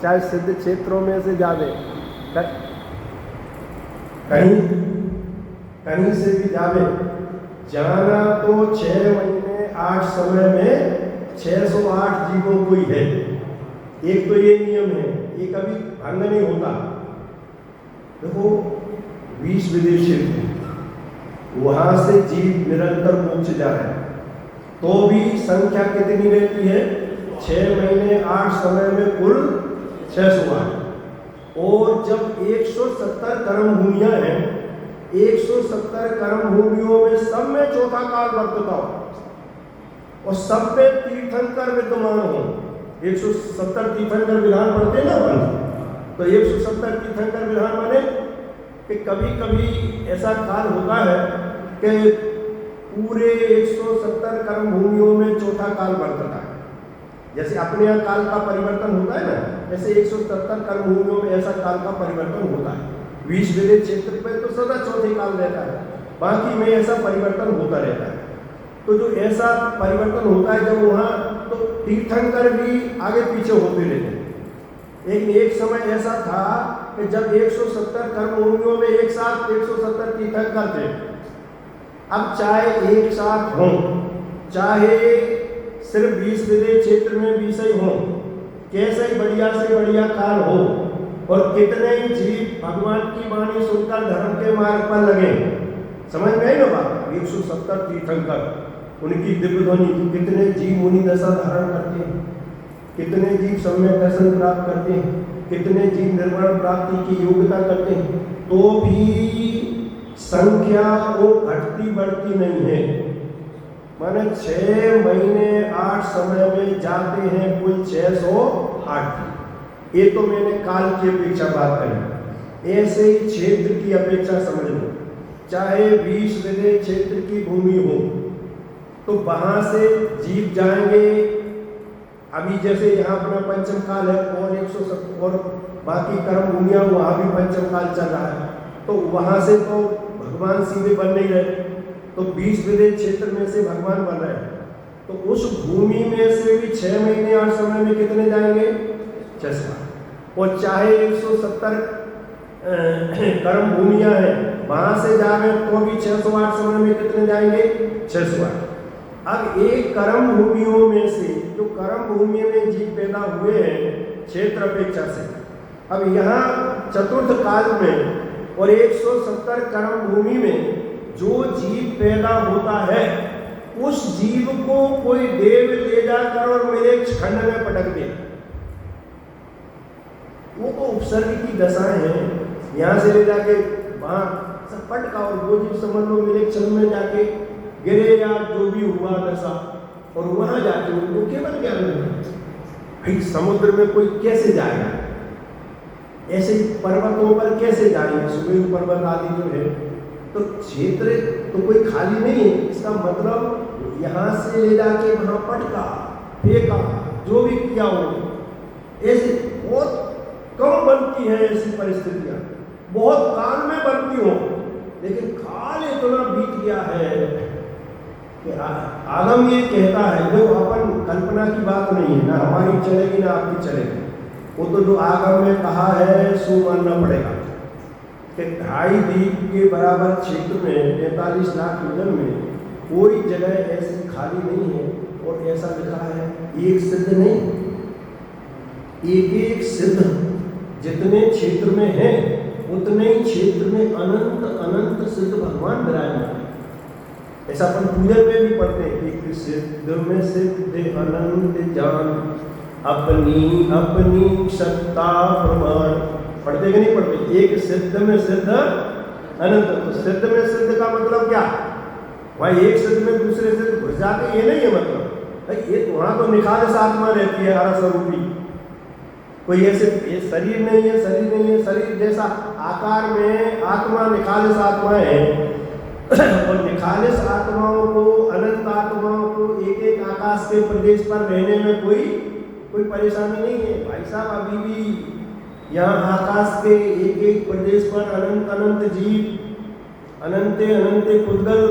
चाहे सिद्ध क्षेत्रों में से जावे, कहीं से भी जावे, जाना तो 6 महीने 8 समय में 608 जीवों को ही है। एक तो ये नियम है, ये कभी भंग नहीं होता। देखो 20 विदेश क्षेत्र, वहां से जीव निरंतर मोक्ष जा रहे हैं, तो भी संख्या कितनी रहती है? 6 महीने 8 समय में कुल 608। और जब 170 कर्म भूमियां हैं, 170 कर्म भूमियों में सब में चौथा काल वर्तता हो और सब में तीर्थंकर विद्यमान हो। 170 तीर्थंकर विधान पढ़ते ना अपन, तो 170 तीर्थंकर विधान माने कि कभी कभी ऐसा काल होता है कि पूरे 170 कर्म भूमियों में चौथा काल बरतता है। जैसे अपने यहाँ काल का परिवर्तन होता है ना, ऐसे 170 कर्म भूमियों में ऐसा काल का परिवर्तन होता है। 20 विदेश क्षेत्र में तो सदा चौथे काल रहता है, बाकी में ऐसा परिवर्तन होता रहता है। तो जो ऐसा परिवर्तन होता है जब वहाँ, तो तीर्थंकर भी आगे पीछे होते रहते हैं। लेकिन एक समय ऐसा था कि जब 170 कर्म भूमियों में एक साथ 170 तीर्थंकर थे। अब चाहे एक साथ हों, चाहे सिर्फ 20 विदेश क्षेत्र में 20 ही हों, कैसे ही बढ़िया से बढ़िया काल हो, और कितने ही जीव भगवान की वाणी सुनकर धर्म के मार्ग पर लगे। समझ में आई ना बात? 170 तीर्थंकर, उनकी दिव्य ध्वनि, कितने जीव मुनि दशा धारण करते हैं, कितने जीव सम्यक दर्शन प्राप्त करते हैं, कितने जीव निर्वाण प्राप्ति की योग्यता करते हैं, तो भी संख्या वो घटती बढ़ती नहीं है। माने 6 महीने 8 समय में जाते हैं कुल 608। ये तो मैंने काल की अपेक्षा बात करी। ऐसे ही क्षेत्र की अपेक्षा समझ लो, चाहे 20 विदेश क्षेत्र की भूमि हो, तो वहां से जीव जाएंगे। अभी जैसे यहाँ अपना पंचम काल है और 170 और बाकी कर्म भूमियाँ वहाँ भी पंचम काल चल रहा है, तो वहाँ से तो भगवान सीधे बन नहीं रहे, तो 20 विदेश क्षेत्र में से भगवान बन रहे हैं। तो उस भूमि में से भी 6 महीने 8 समय में कितने जाएंगे? 600। और चाहे 170 कर्म भूमियाँ हैं, वहाँ से जा रहे हैं तो भी 608 समय में कितने जाएंगे? 608। अब एक कर्म भूमियों में से, जो कर्म भूमि में जीव पैदा हुए हैं क्षेत्र अपेक्षा से, अब यहाँ चतुर्थ काल में और 170 कर्म भूमि में जो जीव पैदा होता है, उस जीव को कोई देव ले जाकर और मेरे खंड में पटक दे, वो तो उपसर्ग की दशाएं हैं। यहाँ से ले जाके वहाँ सब पटका, और वो जीव समझ लो मेरे क्षण में जाके गिरे या जो भी हुआ दशा, और वहाँ जाके उनको केवल क्या मिलेगा? भाई समुद्र में कोई कैसे जाएगा? ऐसे पर्वतों पर कैसे जाएंगे? सुमेरु पर्वत आदि जो है, तो क्षेत्र तो कोई खाली नहीं है। इसका मतलब यहाँ से ले जाके वहाँ पटका, फेंका, जो भी किया हो, ऐसे बहुत कम बनती है ऐसी परिस्थितियाँ, बहुत काल में बनती हो, लेकिन काल इतना बीत गया है कि आगम ये कहता है, जो अपन कल्पना की बात नहीं है, ना हमारी चलेगी ना आपकी चलेगी, वो तो जो आगम में कहा है सो मानना पड़ेगा कि 2.5 द्वीप के बराबर क्षेत्र में 45 लाख वजन में कोई जगह ऐसी खाली नहीं है। और ऐसा लिखा है, एक सिद्ध नहीं, एक सिद्ध जितने क्षेत्र में है उतने ही क्षेत्र में अनंत अनंत सिद्ध भगवान विराजमान है। ऐसा अपन पूजन में भी पढ़ते हैं, एक सिद्ध में सिद्ध अनंत जान, अपनी अपनी सत्ता प्रमाण। पढ़ते कि नहीं पढ़ते? एक सिद्ध में सिद्ध अनंत। तो सिद्ध में सिद्ध का मतलब क्या? भाई एक सिद्ध में दूसरे सिद्ध घुस जाते, ये नहीं है मतलब। भाई ये वहाँ तो निखालस आत्मा रहती है, हरा स्वरूपी। कोई ऐसे ये शरीर नहीं है, शरीर नहीं है, शरीर जैसा आकार में आत्मा निखालस आत्मा है। और निखालस आत्माओं को, अनंत आत्माओं को एक एक आकाश के प्रदेश पर रहने में कोई परेशानी नहीं है। भाई साहब अभी भी यहाँ आकाश के एक एक प्रदेश पर अनंत अनंत जीव, अनंते अनंते पुद्गल,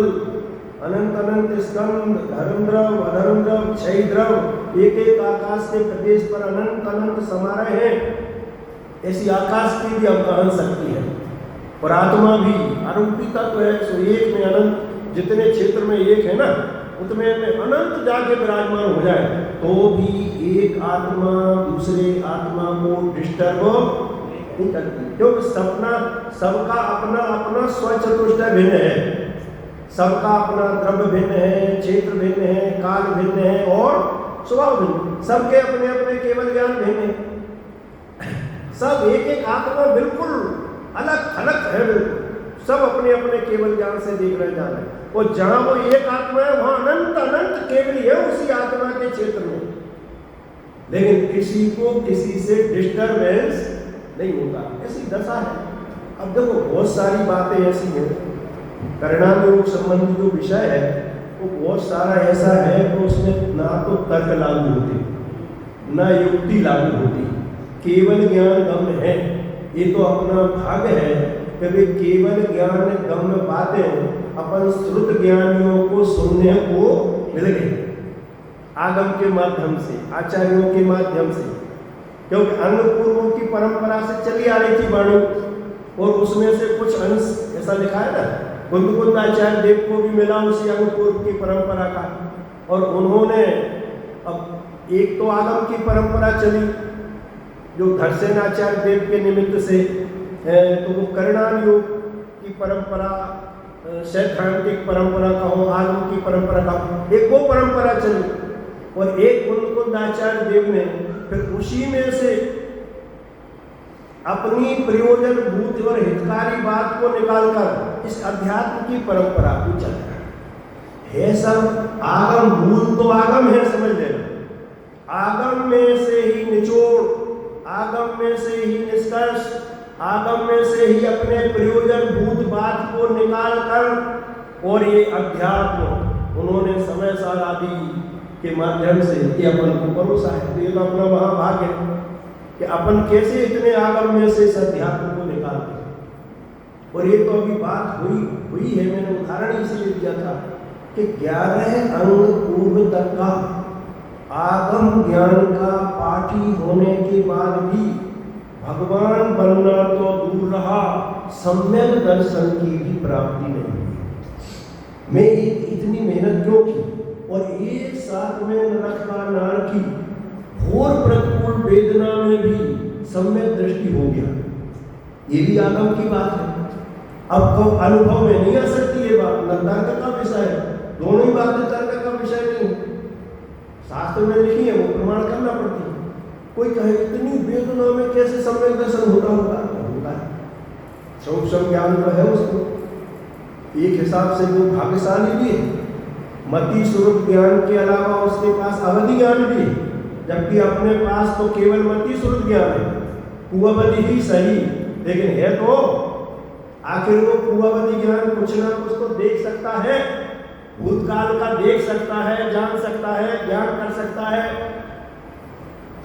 अनंत अनंत स्कंद, धर्म द्रव, अधर्म द्रव, क्षय द्रव, एक एक आकाश के प्रदेश पर अनंत अनंत समारोह है। ऐसी आकाश की भी अवगाहन शक्ति है। और आत्मा भी आरोपी तत्व है, सो एक में अनंत, जितने क्षेत्र में एक है ना, उतने में अनंत जाके विराजमान हो जाए, तो भी एक आत्मा दूसरे आत्मा को डिस्टर्ब नहीं करती, क्योंकि सबका अपना अपना स्वचतुष्टय भिन्न है, सबका अपना द्रव्य भिन्न है, क्षेत्र भिन्न है, काल भिन्न है और स्वभाव भिन्न, सबके अपने अपने केवल ज्ञान भिन्न है। सब एक एक आत्मा बिल्कुल अलग थलग है, बिल्कुल सब अपने अपने केवल ज्ञान से देख रहे जा रहे हैं। और जहां वो एक आत्मा है वहां अनंत अनंत केवल है उसी आत्मा के क्षेत्र में, लेकिन किसी को किसी से डिस्टर्बेंस नहीं होता। ऐसी दशा है। अब देखो बहुत सारी बातें ऐसी हैं, परिणाम योग संबंधी जो विषय है वो बहुत सारा ऐसा है कि उसमें ना तो तर्क लागू होते, ना युक्ति लागू होती, केवल ज्ञान गम्य है। ये तो अपना भाग्य है कि वे केवल ज्ञान गम्य बातें अपन श्रुत ज्ञानियों को सुनने को मिल गई, आगम के माध्यम से, आचार्यों के माध्यम से, क्योंकि अंग पूर्वों की परंपरा से चली आ रही थी वाणी, और उसमें से कुछ अंश ऐसा लिखा है ना, कुंद आचार्य देव को भी मिला उसी अंग पूर्व की परंपरा का, और उन्होंने अब एक तो आगम की परंपरा चली जो धरसेन आचार्य देव के निमित्त से, तो वो परिणाम योग की परंपरा, सैद्धांतिक परंपरा कहो, आगम की परंपरा कहो, एक वो परंपरा चली, और एक कुंद आचार्य देव ने फिर उसी में से अपनी प्रयोजन भूत और हितकारी बात को निकालकर इस अध्यात्म की परंपरा को चल रहा है। सब आगम, मूल तो आगम है, समझ लेना, आगम में से ही निचोड़, आगम में से ही निष्कर्ष, आगम में से ही अपने प्रयोजन भूत बात को निकाल कर, और ये अध्यात्म उन्होंने समय साल आदि के माध्यम से ये अपन को परोसा है। तो ये तो अपना महाभाग्य है कि अपन कैसे इतने आगम में से इस अध्यात्म को निकालते हैं। और ये तो अभी बात हुई है, मैंने उदाहरण इसलिए दिया था कि 11 अंग पूर्व तक का आगम ज्ञान का पाठी होने के बाद भी भगवान बनना तो दूर रहा, सम्यक दर्शन की भी प्राप्ति नहीं हुई। मैं इतनी मेहनत क्यों की, और एक साथ में नरक नार की घोर प्रतिकूल वेदना में भी सम्यक दृष्टि हो गया, ये भी आगम की बात है। अब तो अनुभव में नहीं आ सकती ये बात, न तर्क का विषय है, दोनों ही बातें तर्क का विषय नहीं, शास्त्र में लिखी है, वो प्रमाण करना पड़ती है। कोई कहे इतनी वेदना में कैसे सम्यक दर्शन होता होगा, होता है, सूक्ष्म ज्ञान तो है उसको, एक हिसाब से वो भाग्यशाली भी है, मति स्वरूप ज्ञान के अलावा उसके पास अवधि ज्ञान भी है, जबकि अपने पास तो केवल मति स्वरूप ज्ञान है, कुअवधि ही सही, लेकिन है तो आखिर वो कुअवधि ज्ञान कुछ ना कुछ तो देख सकता है, भूतकाल का देख सकता है, जान सकता है, ज्ञान कर सकता है,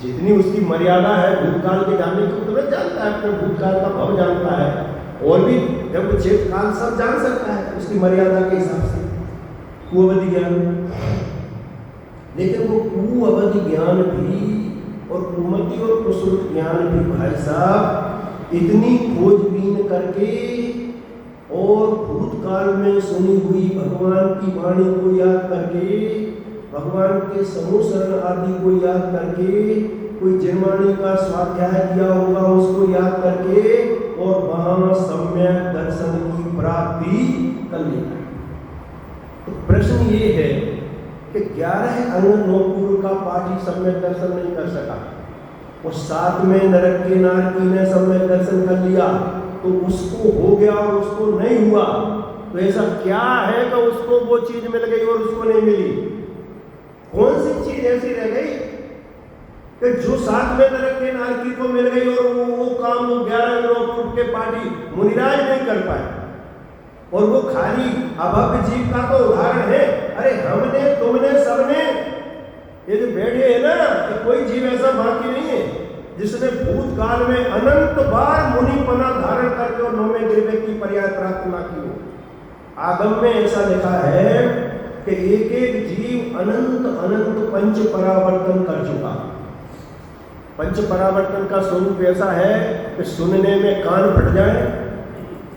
जितनी उसकी मर्यादा है भूतकाल के जानने की उतना जानता है, अपने भूतकाल का भाव जानता है, और भी जब चेत काल सब जान सकता है उसकी मर्यादा के हिसाब से, कुअवधि ज्ञान। लेकिन वो कुअवधि ज्ञान भी और कुमति और कुश्रुत ज्ञान भी भाई साहब इतनी खोजबीन करके और भूतकाल में सुनी हुई भगवान की वाणी को याद करके, भगवान के समूह शरण आदि को याद करके, कोई जिनवाणी का स्वाध्याय किया होगा उसको याद करके, और वहां सम्यक दर्शन की प्राप्ति कर लेना। तो प्रश्न ये है कि 11 अंग नौपूर्व का पाठी सम्यक दर्शन नहीं कर सका, और साथ में नरक के नारकी ने सम्यक दर्शन कर लिया, तो उसको हो गया और उसको नहीं हुआ, तो ऐसा क्या है कि उसको वो चीज मिल गई और उसको नहीं मिली? कौन सी चीज ऐसी रह गई कि जो साथ में नरक के नारकी को मिल गई और वो काम वो 11 नौपूर्व के पाठी मुनिराज नहीं कर पाए, और वो खाली अभव्य जीव का तो उदाहरण है। अरे हमने, तुमने, सबने, ये जो बैठे हैं ना, तो कोई जीव ऐसा बाकी नहीं है जिसने भूतकाल में अनंत बार मुनिपना धारण करके और नौवें गिरवे की पर्याय प्राप्त ना की हो। आगम में ऐसा लिखा है कि एक एक जीव अनंत अनंत पंच परावर्तन कर चुका। पंच परावर्तन का स्वरूप ऐसा है कि सुनने में कान फट जाए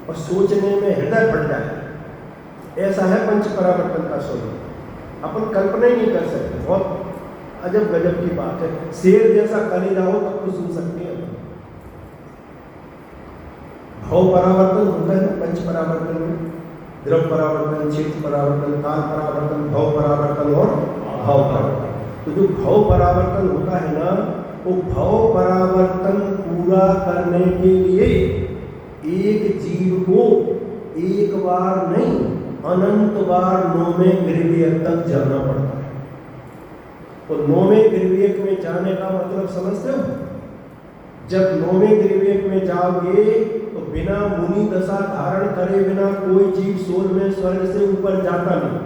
और सोचने में हृदय फट जाए, ऐसा है पंच परावर्तन का स्वरूप। अपन कल्पना ही नहीं कर सकते, बहुत अजब गजब की बात है। शेर जैसा कलेजा हो तब तो सुन सकते हैं। भाव परावर्तन होता है ना पंच परावर्तन में, द्रव परावर्तन, क्षेत्र परावर्तन, काल परावर्तन, भाव परावर्तन और भाव परावर्तन। तो जो भाव परावर्तन होता है ना, वो भाव परावर्तन पूरा करने के लिए एक जीव को एक बार नहीं अनंत बार नौवें गिरवेक तक जाना पड़ता है। तो नौवें गिरवेक में जाने का मतलब समझते हो? जब नौवें गिरवेक में जाओगे तो बिना मुनि दशा धारण करे बिना कोई जीव सोल में स्वर्ग से ऊपर जाता नहीं,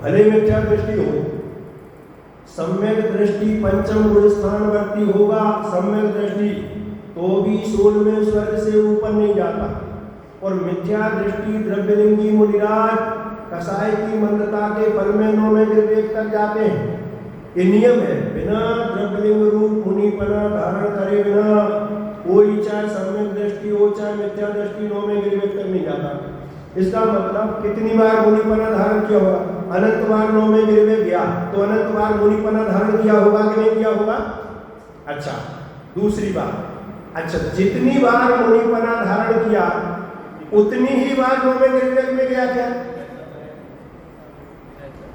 भले मिथ्या दृष्टि हो। सम्यक दृष्टि पंचम गुण स्थानवर्ती होगा, सम्यक दृष्टि तो भी सोल में स्वर्ग से ऊपर नहीं जाता। और मिथ्या दृष्टि द्रव्यलिंगी मुनिराज कसाय की मंदता के फल में नौवें विवेक तक जाते हैं। ये नियम है, बिना द्रव्यलिंग रूप मुनिपना धारण करे बिना कोई चाहे सम्यक दृष्टि हो चाहे मिथ्या दृष्टि नौवें विवेक तक नहीं जाता। इसका मतलब कितनी बार मुनिपना धारण किया होगा? अनंत बार नौवें विवेक गया तो अनंत बार मुनिपना धारण किया होगा कि नहीं किया होगा? अच्छा, दूसरी बात, अच्छा जितनी बार मुनिपना धारण किया उतनी ही बार नौवें विवेक में गया क्या?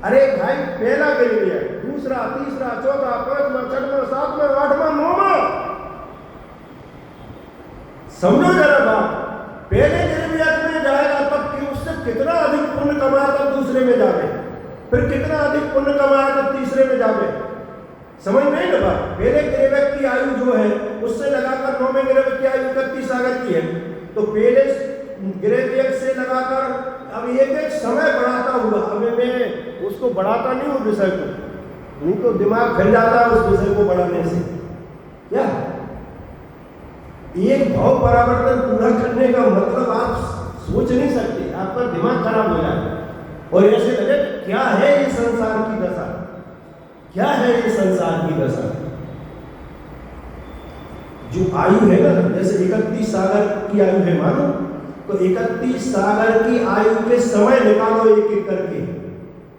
अरे भाई, पहला विवेक, दूसरा, तीसरा, चौथा, पांचवा, छठवां, सातवां, आठवां, नौवां, समझो जरा बात। पहले विवेक में जाएगा तब कि उससे कितना अधिक पुण्य कमाया तब दूसरे में जावे, फिर कितना अधिक पुण्य कमाया तब तीसरे में जावे। समझ में नहीं लगा? पहले विवेक की आयु जो है उससे लगाकर नौवें विवेक की आयु 31 सागर की है, तो पहले विवेक से लगाकर अब एक एक समय बढ़ाता हुआ, अब मैं उसको बढ़ाता नहीं हूँ विषय को, नहीं तो दिमाग फिर जाता है उस विषय को बढ़ाने से। क्या एक भाव परिवर्तन पूरा करने का मतलब आप सोच नहीं सकते, आपका दिमाग खराब हो जाए और ऐसे लगे क्या है ये संसार की दशा, क्या है ये संसार की दशा। जो आयु है ना, जैसे 31 सागर की आयु है मानो, तो 31 सागर की आयु के समय निकालो एक एक करके,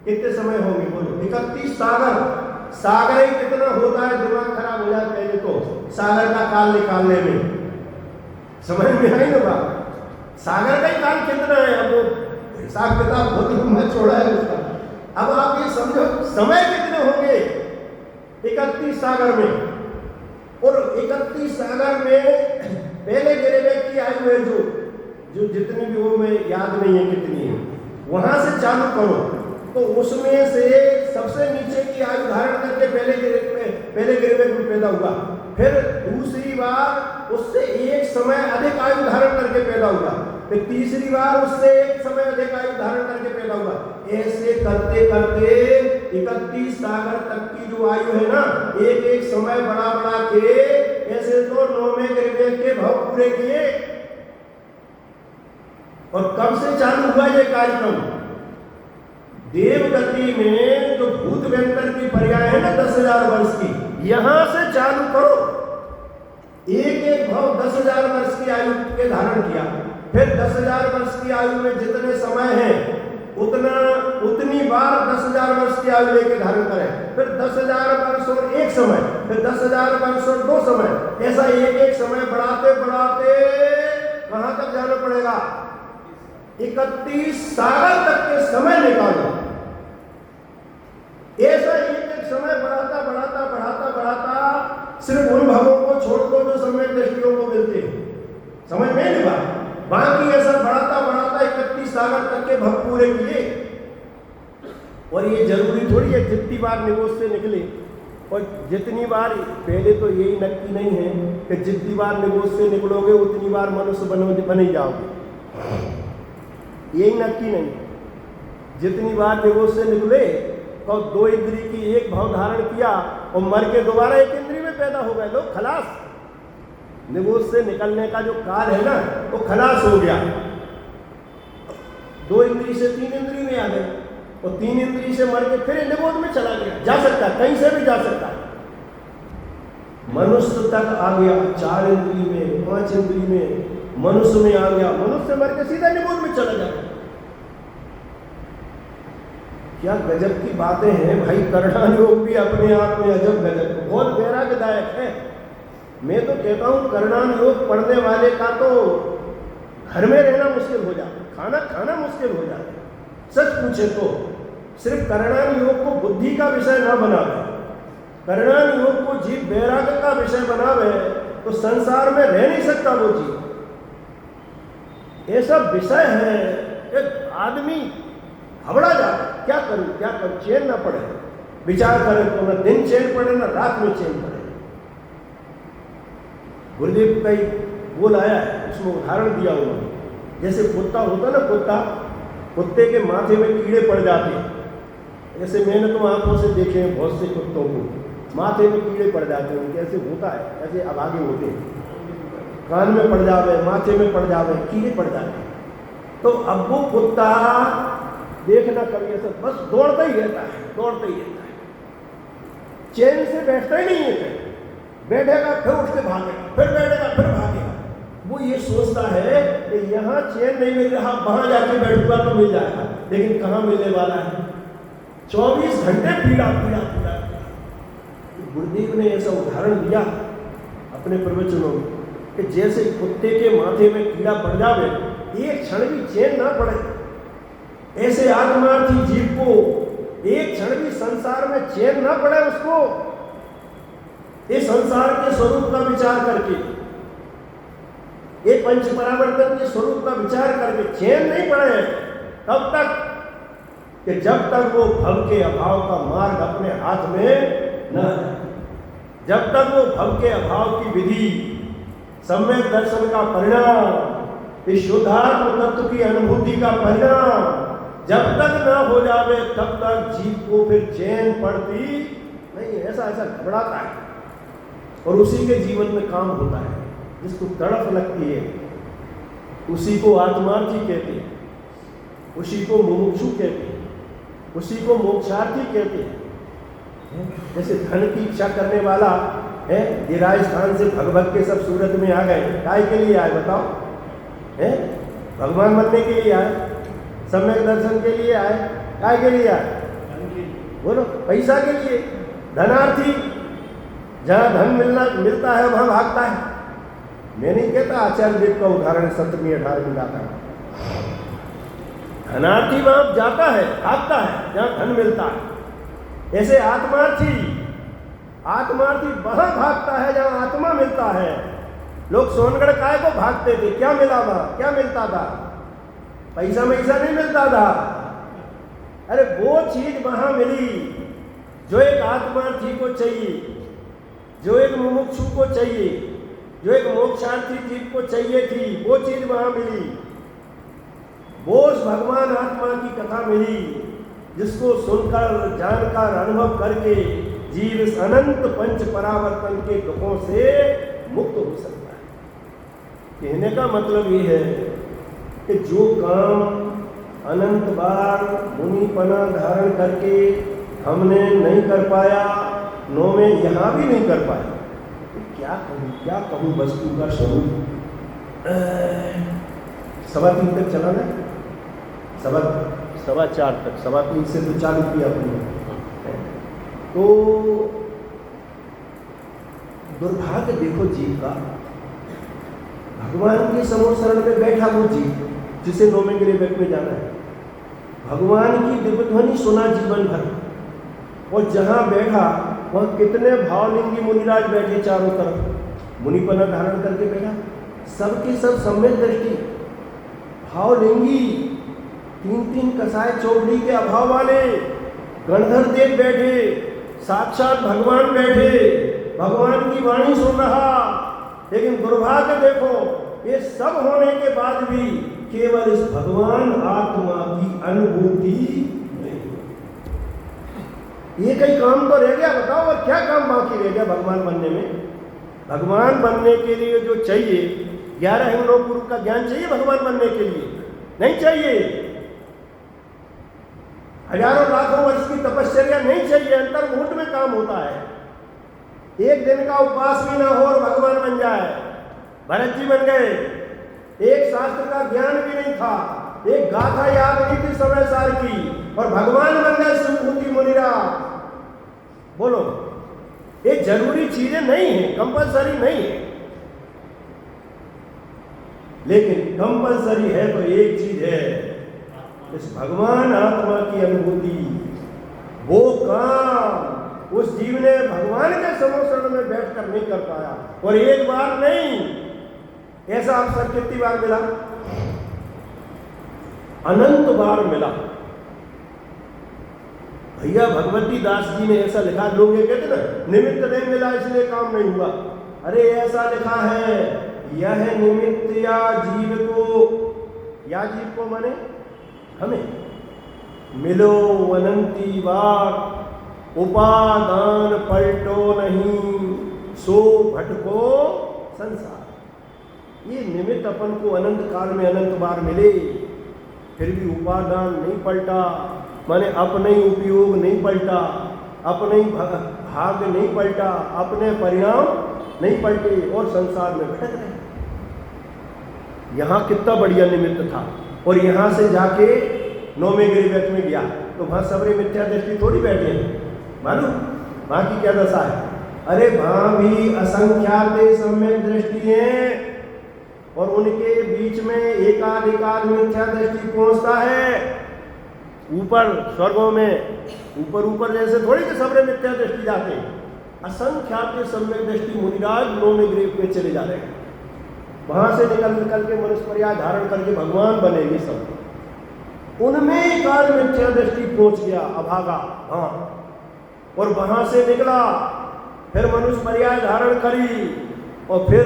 कितने समय होंगे बोलो? 31 सागर, सागर ही कितना होता है, दिमाग खराब हो जाए पहले तो सागर का काल निकालने में। समझ में आई ना बात? सागर का ही काल कितना है, अब वो हिसाब किताब बहुत मत छोड़ा है उसका। अब आप ये समझो समय कितने होंगे 31 सागर में, और 31 सागर में पहले गिरेवेक की आयु है जो जितनी भी वो में याद नहीं है कितनी है, वहां से चालू करो तो उसमें से सबसे नीचे की आयु धारण करके पहले गिरेवेक में पैदा हुआ, फिर दूसरी बार उससे एक समय अधिक आयु धारण करके पैदा हुआ, फिर तीसरी बार उससे एक समय अधिक आयु धारण करके पैदा हुआ। ऐसे करते करते 31 सागर तक की जो आयु है ना, एक एक समय बढ़ा बढ़ा के ऐसे तो 9वें गिरवेक के भाव पूरे किए। और कब से चालू हुआ ये कार्यक्रम? देवगति में जो भूत व्यंतर की पर्याय है ना 10,000 वर्ष की, यहां से चालू करो। एक एक भाव 10,000 वर्ष की आयु के धारण किया, फिर 10,000 वर्ष की आयु में जितने समय है उतनी बार 10,000 वर्ष की आयु लेके धारण करें, फिर 10,000 वर्ष और एक समय, फिर 10,000 वर्ष और 2 समय, ऐसा एक एक समय बढ़ाते बढ़ाते कहां तक जाना पड़ेगा? 31 सागर तक के समय निकालो। ऐसा एक एक समय बढ़ाता बढ़ाता बढ़ाता बढ़ाता सिर्फ उन भावों को छोड़ दो जो समय दृष्टियों को मिलते हैं। समझ में नहीं बात? बाकी ऐसा बढ़ाता बढ़ाता 31 सागर तक के भाव पूरे किए। और ये जरूरी थोड़ी है जितनी बार निगोज से निकले, और जितनी बार, पहले तो यही नक्की नहीं है कि जितनी बार निगोज से निकलोगे उतनी बार मनुष्य बन ही जाओगे, यही नक्की नहीं। जितनी बार निगोज से निकले तो 2 इंद्री की एक भाव धारण किया और मर के दोबारा 1 इंद्री में पैदा हो गए लोग, खलास। निगोज से निकलने का जो काल है ना वो खलास हो गया। 2 इंद्री से 3 इंद्री में आ गए और 3 इंद्री से मर के फिर निगोज में चला गया। जा सकता है, कहीं से भी जा सकता है। मनुष्य तक आ गया 4 इंद्री में, 5 इंद्री में, मनुष्य में आ गया, मनुष्य मर के सीधा निगोज में चला जाता। क्या गजब की बातें हैं भाई। करणान योग भी अपने आप में अजब गजब, बहुत वैराग्यदायक है। मैं तो कहता हूँ करणान योग पढ़ने वाले का तो घर में रहना मुश्किल हो जाता, खाना खाना मुश्किल हो जाता। सच पूछे तो सिर्फ करणान योग को बुद्धि का विषय ना बनावे, करणान योग को जीव वैराग्य का विषय बनावे तो संसार में रह नहीं सकता वो जीव। ऐसा विषय है एक आदमी घबरा जाता, क्या करूं, चैन ना पड़े, विचार करें तो ना दिन चैन पड़े ना रात में चैन पड़े। गुरुदेव का ही बोल आया है, इसमें उदाहरण दिया उन्होंने। जैसे कुत्ता होता ना, कुत्ते के माथे में कीड़े पड़ जाते हैं। ऐसे मैंने तो आंखों से देखे हैं बहुत से कुत्तों को, माथे में कीड़े पड़ जाते हैं। कैसे होता है, ऐसे अभागे होते हैं, कान में पड़ जावे, माथे में पड़ जावे, कीड़े पड़ जाते हैं। तो अब वो कुत्ता देखना कभी ऐसा बस दौड़ता ही रहता है, दौड़ता ही रहता है, चैन से बैठता ही नहीं है। बैठेगा फिर उठ के भागेगा, फिर बैठेगा फिर भागेगा। वो ये सोचता है कि यहाँ चैन नहीं मिल रहा, वहां जाके बैठूंगा तो मिल जाएगा, लेकिन कहाँ मिलने वाला है। 24 घंटे पीड़ा पीड़ा पीड़ा। गुरुदेव ने ऐसा उदाहरण दिया अपने प्रवचनों में कि जैसे कुत्ते के माथे में कीड़ा पड़ जावे, एक क्षण भी चैन ना पड़े, ऐसे आत्मार्थी जीव को एक क्षण भी संसार में चैन ना पड़े। उसको इस संसार के स्वरूप का विचार करके, ये पंच परावर्तन के स्वरूप का विचार करके चैन नहीं पड़े तब तक कि जब तक वो भव के अभाव का मार्ग अपने हाथ में न, जब तक वो भव के अभाव की विधि, सम्यक दर्शन का परिणाम, इस शुद्धात्म तत्व की अनुभूति का परिणाम जब तक न हो जावे, तब तक जीव को फिर चैन पड़ती नहीं। ऐसा घबराता है और उसी के जीवन में काम होता है। जिसको तड़प लगती है उसी को आत्मार्थी कहते हैं, उसी को मुमुक्षु कहते हैं, उसी को मोक्षार्थी कहते हैं। जैसे धन की इच्छा करने वाला है, गिराज स्थान से भगवत के सब सूरत में आ गए, काय के लिए आए बताओ? है भगवान बनने के लिए आए, सम्यक दर्शन के लिए आए, काय के लिए आए? बोलो, पैसा के लिए। धनार्थी जहाँ धन मिलता है वहाँ भागता है। मैं नहीं कहता, आचार्य देव का उदाहरण 17वीं 18वीं गाता है। धनार्थी वहां जाता है, भागता है जहां धन मिलता है। ऐसे आत्मार्थी वहां भागता है जहां आत्मा मिलता है। लोग सोनगढ़ काय को भागते थे, क्या मिला वहां, क्या मिलता था? पैसा नहीं मिलता था। अरे वो चीज वहां मिली जो एक आत्मार्थी को चाहिए, जो एक मुमुक्षु को चाहिए, जो एक मोक्षार्थी जीव को चाहिए थी, वो चीज वहां मिली। वो उस भगवान आत्मा की कथा मिली जिसको सुनकर, जानकर, अनुभव करके जीव इस अनंत पंच परावर्तन के दुखों से मुक्त हो सकता है। कहने का मतलब ये है कि जो काम अनंत बार मुनिपना धारण करके हमने नहीं कर पाया, नो में यहाँ भी नहीं कर पाया, क्या कहूँ वस्तु का स्वरूप। 3:15 तक चला ना, 4:15 तक, 3:15 से तो चालू किया अपने। तो दुर्भाग्य देखो जीव का, भगवान के समूह शरण में बैठा वो जीव जिसे नौवें ग्रेबैक में जाना है, भगवान की दिव्य ध्वनि सुना जीवन भर, और जहां बैठा वहां कितने भावलिंगी मुनिराज बैठे चारों तरफ, मुनिपना धारण करके बैठा, सबके सब सम्यक दृष्टि, भावलिंगी, 3 कसाय चौबड़ी के अभाव वाले, गणधर देव बैठे, साक्षात भगवान बैठे, भगवान की वाणी सुन रहा। लेकिन दुर्भाग्य देखो, ये सब होने के बाद भी केवल इस भगवान आत्मा की अनुभूति नहीं। ये कई काम तो रह गया, बताओ और क्या काम बाकी रह गया भगवान बनने में? भगवान बनने के लिए जो चाहिए, 11 हिंगलों पूर्व का ज्ञान चाहिए भगवान बनने के लिए? नहीं चाहिए। हजारों लाखों वर्ष की तपस्या नहीं चाहिए, अंतर्मुहूर्त में काम होता है। एक दिन का उपवास भी ना हो और भगवान बन जाए। भरत जी बन गए, एक शास्त्र का ज्ञान भी नहीं था, एक गाथा याद नहीं थी समय सार की, और भगवान बन गए सुमूति मुनिराज। बोलो, ये जरूरी चीजें नहीं है, कंपलसरी नहीं है, लेकिन कंपलसरी है तो एक चीज है, इस भगवान आत्मा की अनुभूति। वो काम उस जीव ने भगवान के समोषण में बैठकर नहीं कर पाया, और एक बार नहीं, ऐसा अवसर कितनी बार मिला? अनंत बार मिला। भैया भगवती दास जी ने ऐसा लिखा, लोग ये कहते ना निमित्त नहीं मिला इसलिए काम नहीं हुआ। अरे ऐसा लिखा है, यह निमित्त या जीव को माने हमें मिलो अनंती बार, उपादान पलटो नहीं, सो भटको संसार। ये निमित्त अपन को अनंत काल में अनंत बार मिले, फिर भी उपादान नहीं पलटा, माने अपने ही उपयोग नहीं पलटा, अपने ही भाग्य नहीं पलटा, अपने परिणाम नहीं पलटे और संसार में भटक रहे। यहाँ कितना बढ़िया निमित्त था, और यहाँ से जाके नौवें गिरिवत में गया तो वहाँ सबरे मिथ्या दृष्टि थोड़ी बैठे हैं, मालूम वहाँ की क्या दशा है। अरे वहाँ भी असंख्यात सम्यक दृष्टि है, और उनके बीच में एकाध मिथ्या दृष्टि पहुँचता है। ऊपर स्वर्गों में ऊपर जैसे थोड़ी के सबरे मिथ्या दृष्टि जाते हैं, असंख्यात सम्यक दृष्टि मुनिराज नौवें ग्रेव पे चले जा रहे हैं। वहां से निकल के मनुष्य पर्याय धारण करके भगवान बनेंगे सब। उनमें काल मिथ्या दृष्टि पहुंच गया अभागा, हाँ, और वहां से निकला, फिर मनुष्य पर्याय धारण करी, और फिर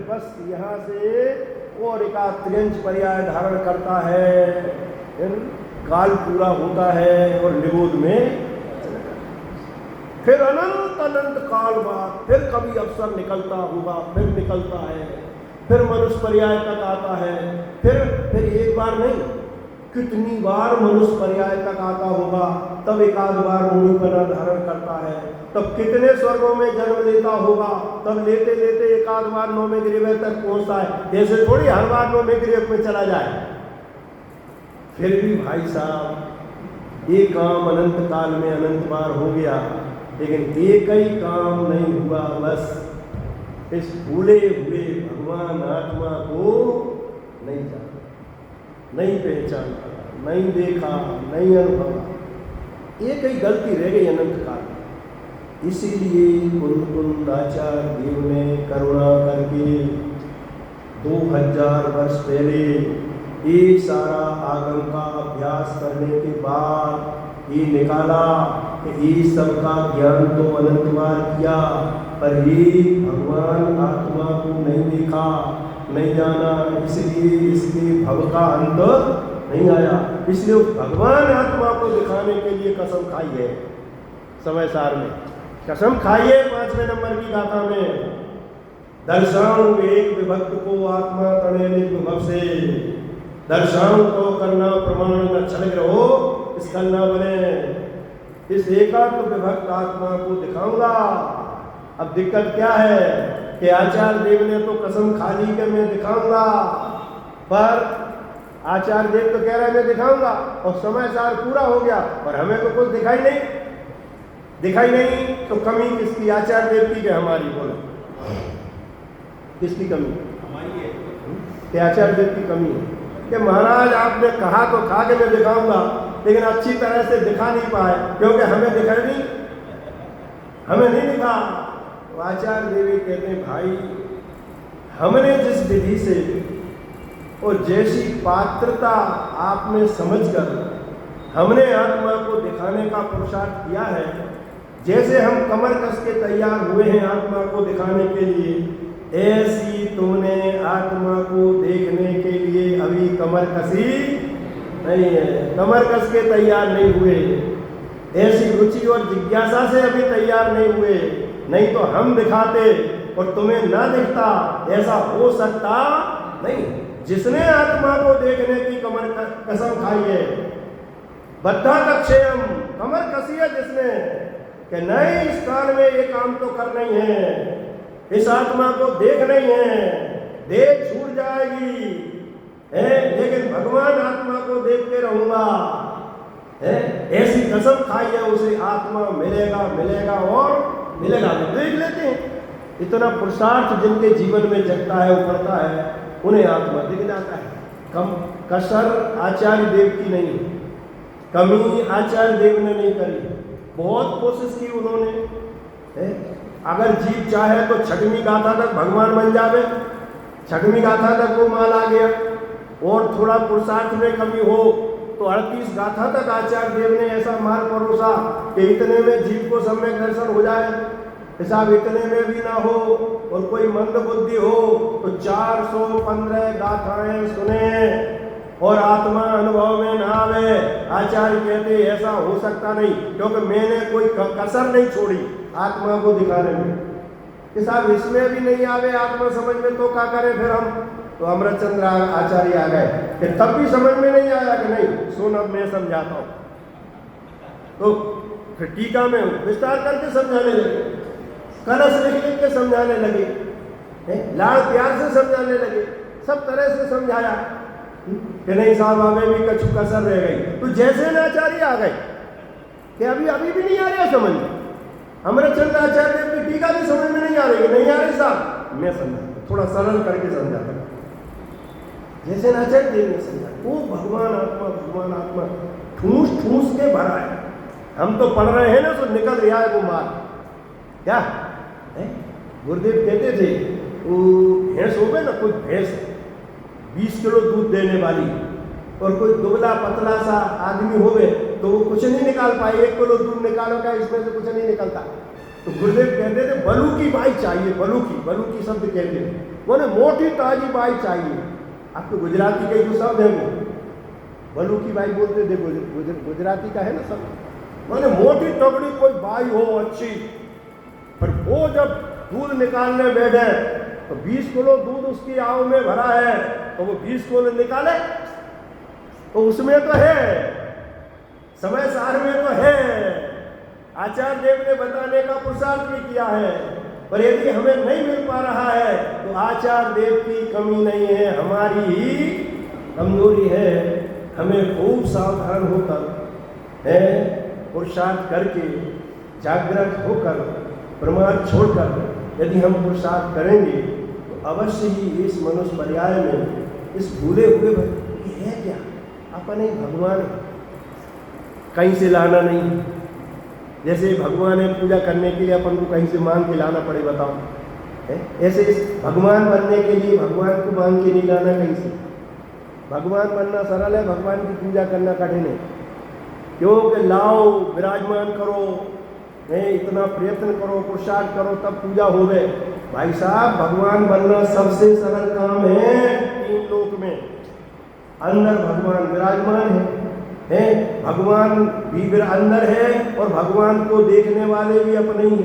बस यहाँ से और एकाध त्रियंश पर्याय धारण करता है, फिर काल पूरा होता है और निबोध में फिर अनंत काल बाद फिर कभी अवसर निकलता होगा, फिर निकलता है, फिर मनुष्य पर्याय तक आता है, फिर एक बार नहीं कितनी बार मनुष्य पर्याय तक आता होगा, तब एकाध बार मुनिपना धारण करता है, तब कितने स्वर्गों में जन्म लेता होगा, तब लेते लेते एकाध बार नौवें गिरिवत तक पहुंचता है। ऐसे थोड़ी हर बार नौवें गिरिवत में चला जाए। फिर भी भाई साहब ये काम अनंत काल में अनंत बार हो गया, लेकिन एक ही काम नहीं हुआ। बस इस भूले हुए भगवान आत्मा को नहीं जाना, नहीं पहचाना, नहीं देखा, नहीं अनुभवा। एक ही गलती रह गई अनंत काल में। इसीलिए कुंद आचार्य देव ने करुणा करके 2000 वर्ष पहले ये सारा आगम का अभ्यास करने के बाद ये निकाला कि ये सबका ज्ञान तो अनंत बार किया, पर ये भगवान आत्मा को नहीं देखा, नहीं जाना, इसलिए इसके भव का अंत नहीं आया। इसलिए भगवान आत्मा को दिखाने के लिए कसम खाई है। समय सार में कसम खाई है 5वें नंबर की गाथा में, दर्शाऊं एक विभक्त को आत्मा तने विभव से, दर्शाऊं तो करना प्रमाण न छल रहो इसका न बने। इस एकात्म विभक्त आत्मा को दिखाऊंगा। अब दिक्कत क्या है कि आचार्य देव ने तो कसम खा ली कि मैं दिखाऊंगा, पर आचार्य देव तो कह रहे मैं दिखाऊंगा, और समय सार पूरा हो गया और हमें तो कुछ दिखाई नहीं। तो कमी किसकी, आचार्य देव की कि हमारी? बोलो किसकी कमी? हमारी है कि आचार्य देव की कमी है कि महाराज आपने कहा तो था कि मैं दिखाऊंगा, लेकिन अच्छी तरह से दिखा नहीं पाए, क्योंकि हमें नहीं दिखा। तो आचार्य देवी कहते हैं भाई हमने जिस विधि से और जैसी पात्रता आपने समझकर हमने आत्मा को दिखाने का पुरुषार्थ किया है, जैसे हम कमर कस के तैयार हुए हैं आत्मा को दिखाने के लिए, ऐसी तुमने आत्मा को देखने के लिए अभी कमर कसी नहीं है, कमर कस के तैयार नहीं हुए, ऐसी रुचि और जिज्ञासा से अभी तैयार नहीं हुए। नहीं तो हम दिखाते और तुम्हें ना दिखता, ऐसा हो सकता नहीं। जिसने आत्मा को देखने की कमर कसम खाई है, बद्धा कक्षेयम, कमर कसी है जिसने कि नहीं इस काल में ये काम तो करना ही है, इस आत्मा को देख नहीं है, देख छूट जाएगी है, लेकिन भगवान आत्मा को देखते रहूंगा है, ऐसी कसम खाई है, उसे आत्मा मिलेगा और मिलेगा। देख लेते हैं इतना पुरुषार्थ जिनके जीवन में जगता है, उभरता है, उन्हें आत्मा दिख जाता है। कम कसर आचार्य देव की नहीं, कमी आचार्य देव ने नहीं करी, बहुत कोशिश की उन्होंने है। अगर जीव चाहे तो 6वीं गाथा तक भगवान बन जावे, 6वीं गाथा तक वो माल आ गया, और थोड़ा पुरुषार्थ में कमी हो तो 38 गाथा तक आचार्य देव ने ऐसा माल परोसा कि इतने में जीव को सम्यक दर्शन हो जाए। हिसाब इतने में भी ना हो और कोई मंद बुद्धि हो तो 415 गाथाएं सुने और आत्मा अनुभव में ना आवे। आचार्य कहते ऐसा हो सकता नहीं, क्योंकि मैंने कोई कसर नहीं छोड़ी आत्मा को दिखाने में कि साहब इसमें भी नहीं आवे आत्मा समझ में तो क्या करें फिर हम। तो अमृतचंद्र आचार्य आ गए कि तब भी समझ में नहीं आया कि नहीं सुन अब मैं समझाता हूँ। तो फिर टीका में विस्तार करके समझाने लगे, कलश लिख के समझाने लगे, लाड़ प्यार से समझाने लगे, सब तरह से समझाया कि नहीं साहब हमें भी कछु कसर रह गई। तो जैसे न आचार्य आ गए कि अभी भी नहीं आ रहा समझ में, अमृतचंद्र आचार्य की टीका भी समझ में नहीं आ रही, नहीं आ रही साहब मैं समझा थोड़ा सरल करके समझाता। जैसे आचार्य देव ने समझा वो भगवान आत्मा ठूस ठूस के भरा है। हम तो पढ़ रहे हैं ना तो निकल रहा है वो माल क्या है। गुरुदेव कहते थे वो भैंस हो गए ना, कोई भैंस 20 किलो दूध देने वाली और कोई दुबला पतला सा आदमी हो गए तो वो कुछ नहीं निकाल पाए, 1 किलो दूध निकालो क्या इसमें से कुछ नहीं निकलता। तो गुरुदेव कहते थे बलू की बाई चाहिए, बलू की शब्द कहते थे, बोले मोटी ताजी बाई चाहिए। आपको गुजराती के जो शब्द है वो बलू की बाई बोलते थे, गुजराती का है ना शब्द। बोले मोटी तगड़ी कोई बाई हो अच्छी, पर वो जब दूध निकालने बैठे तो 20 किलो दूध उसकी आव में भरा है तो वो 20 किलो निकाले तो उसमें तो है समय सार में तो है। आचार्य देव ने बताने का पुरुषार्थ भी किया है, पर यदि हमें नहीं मिल पा रहा है तो आचार्य देव की कमी नहीं है, हमारी ही कमजोरी है। हमें खूब सावधान होकर है पुरुषार्थ करके जागृत होकर प्रमाद छोड़कर यदि हम पुरुषार्थ करेंगे तो अवश्य ही इस मनुष्य पर्याय में इस भूले हुए ये है क्या अपने भगवान कहीं से लाना नहीं। जैसे भगवान है पूजा करने के लिए अपन को कहीं से मांग के लाना पड़े बताओ है? ऐसे इस भगवान बनने के लिए भगवान को मांग के नहीं लाना कहीं से। भगवान बनना सरल है, भगवान की पूजा करना कठिन है। क्योंकि लाओ विराजमान करो इतना प्रयत्न करो पुरुषार्थ करो तब पूजा हो गए। भाई साहब भगवान बनना सबसे सरल काम है। 3 लोक में अंदर भगवान विराजमान है भगवान भी अंदर है और भगवान को देखने वाले भी अपने ही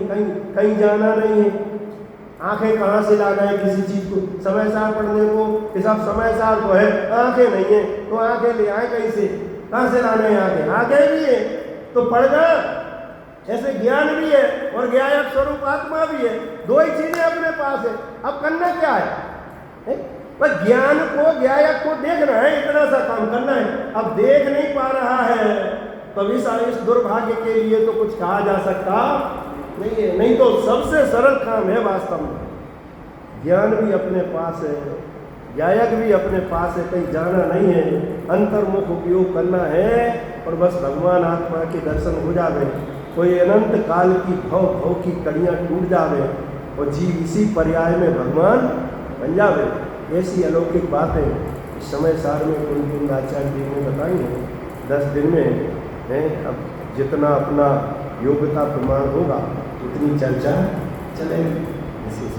कहीं जाना नहीं है। आंखें कहाँ से लाना है किसी चीज को, समय सार पढ़ने को कि सब समय सार को है, आंखें नहीं है तो आंखें ले आए कहीं से, कहाँ से लाना है आंखें भी है तो पढ़ना। ऐसे ज्ञान भी है और ज्ञायक स्वरूप आत्मा भी है, 2 ही चीजें अपने पास है। अब करना क्या है? पर ज्ञान को ज्ञायक को देखना है, इतना सा काम करना है। अब देख नहीं पा रहा है तो इस दुर्भाग्य के लिए तो कुछ कहा जा सकता नहीं है। नहीं तो सबसे सरल काम है वास्तव में। ज्ञान भी अपने पास है, ज्ञायक भी अपने पास है, कहीं जाना नहीं है, अंतर्मुख उपयोग करना है और बस भगवान आत्मा के दर्शन हो जावे। कोई अनंत काल की भव की कड़ियाँ टूट जावे और जीव इसी पर्याय में भगवान बन जावे। ऐसी अलौकिक बातें इस समय सार में कुंज आचार्य जी ने बताई हैं 10 दिन में है। अब जितना अपना योग्यता प्रमाण होगा उतनी चर्चा चलेगी। विशेष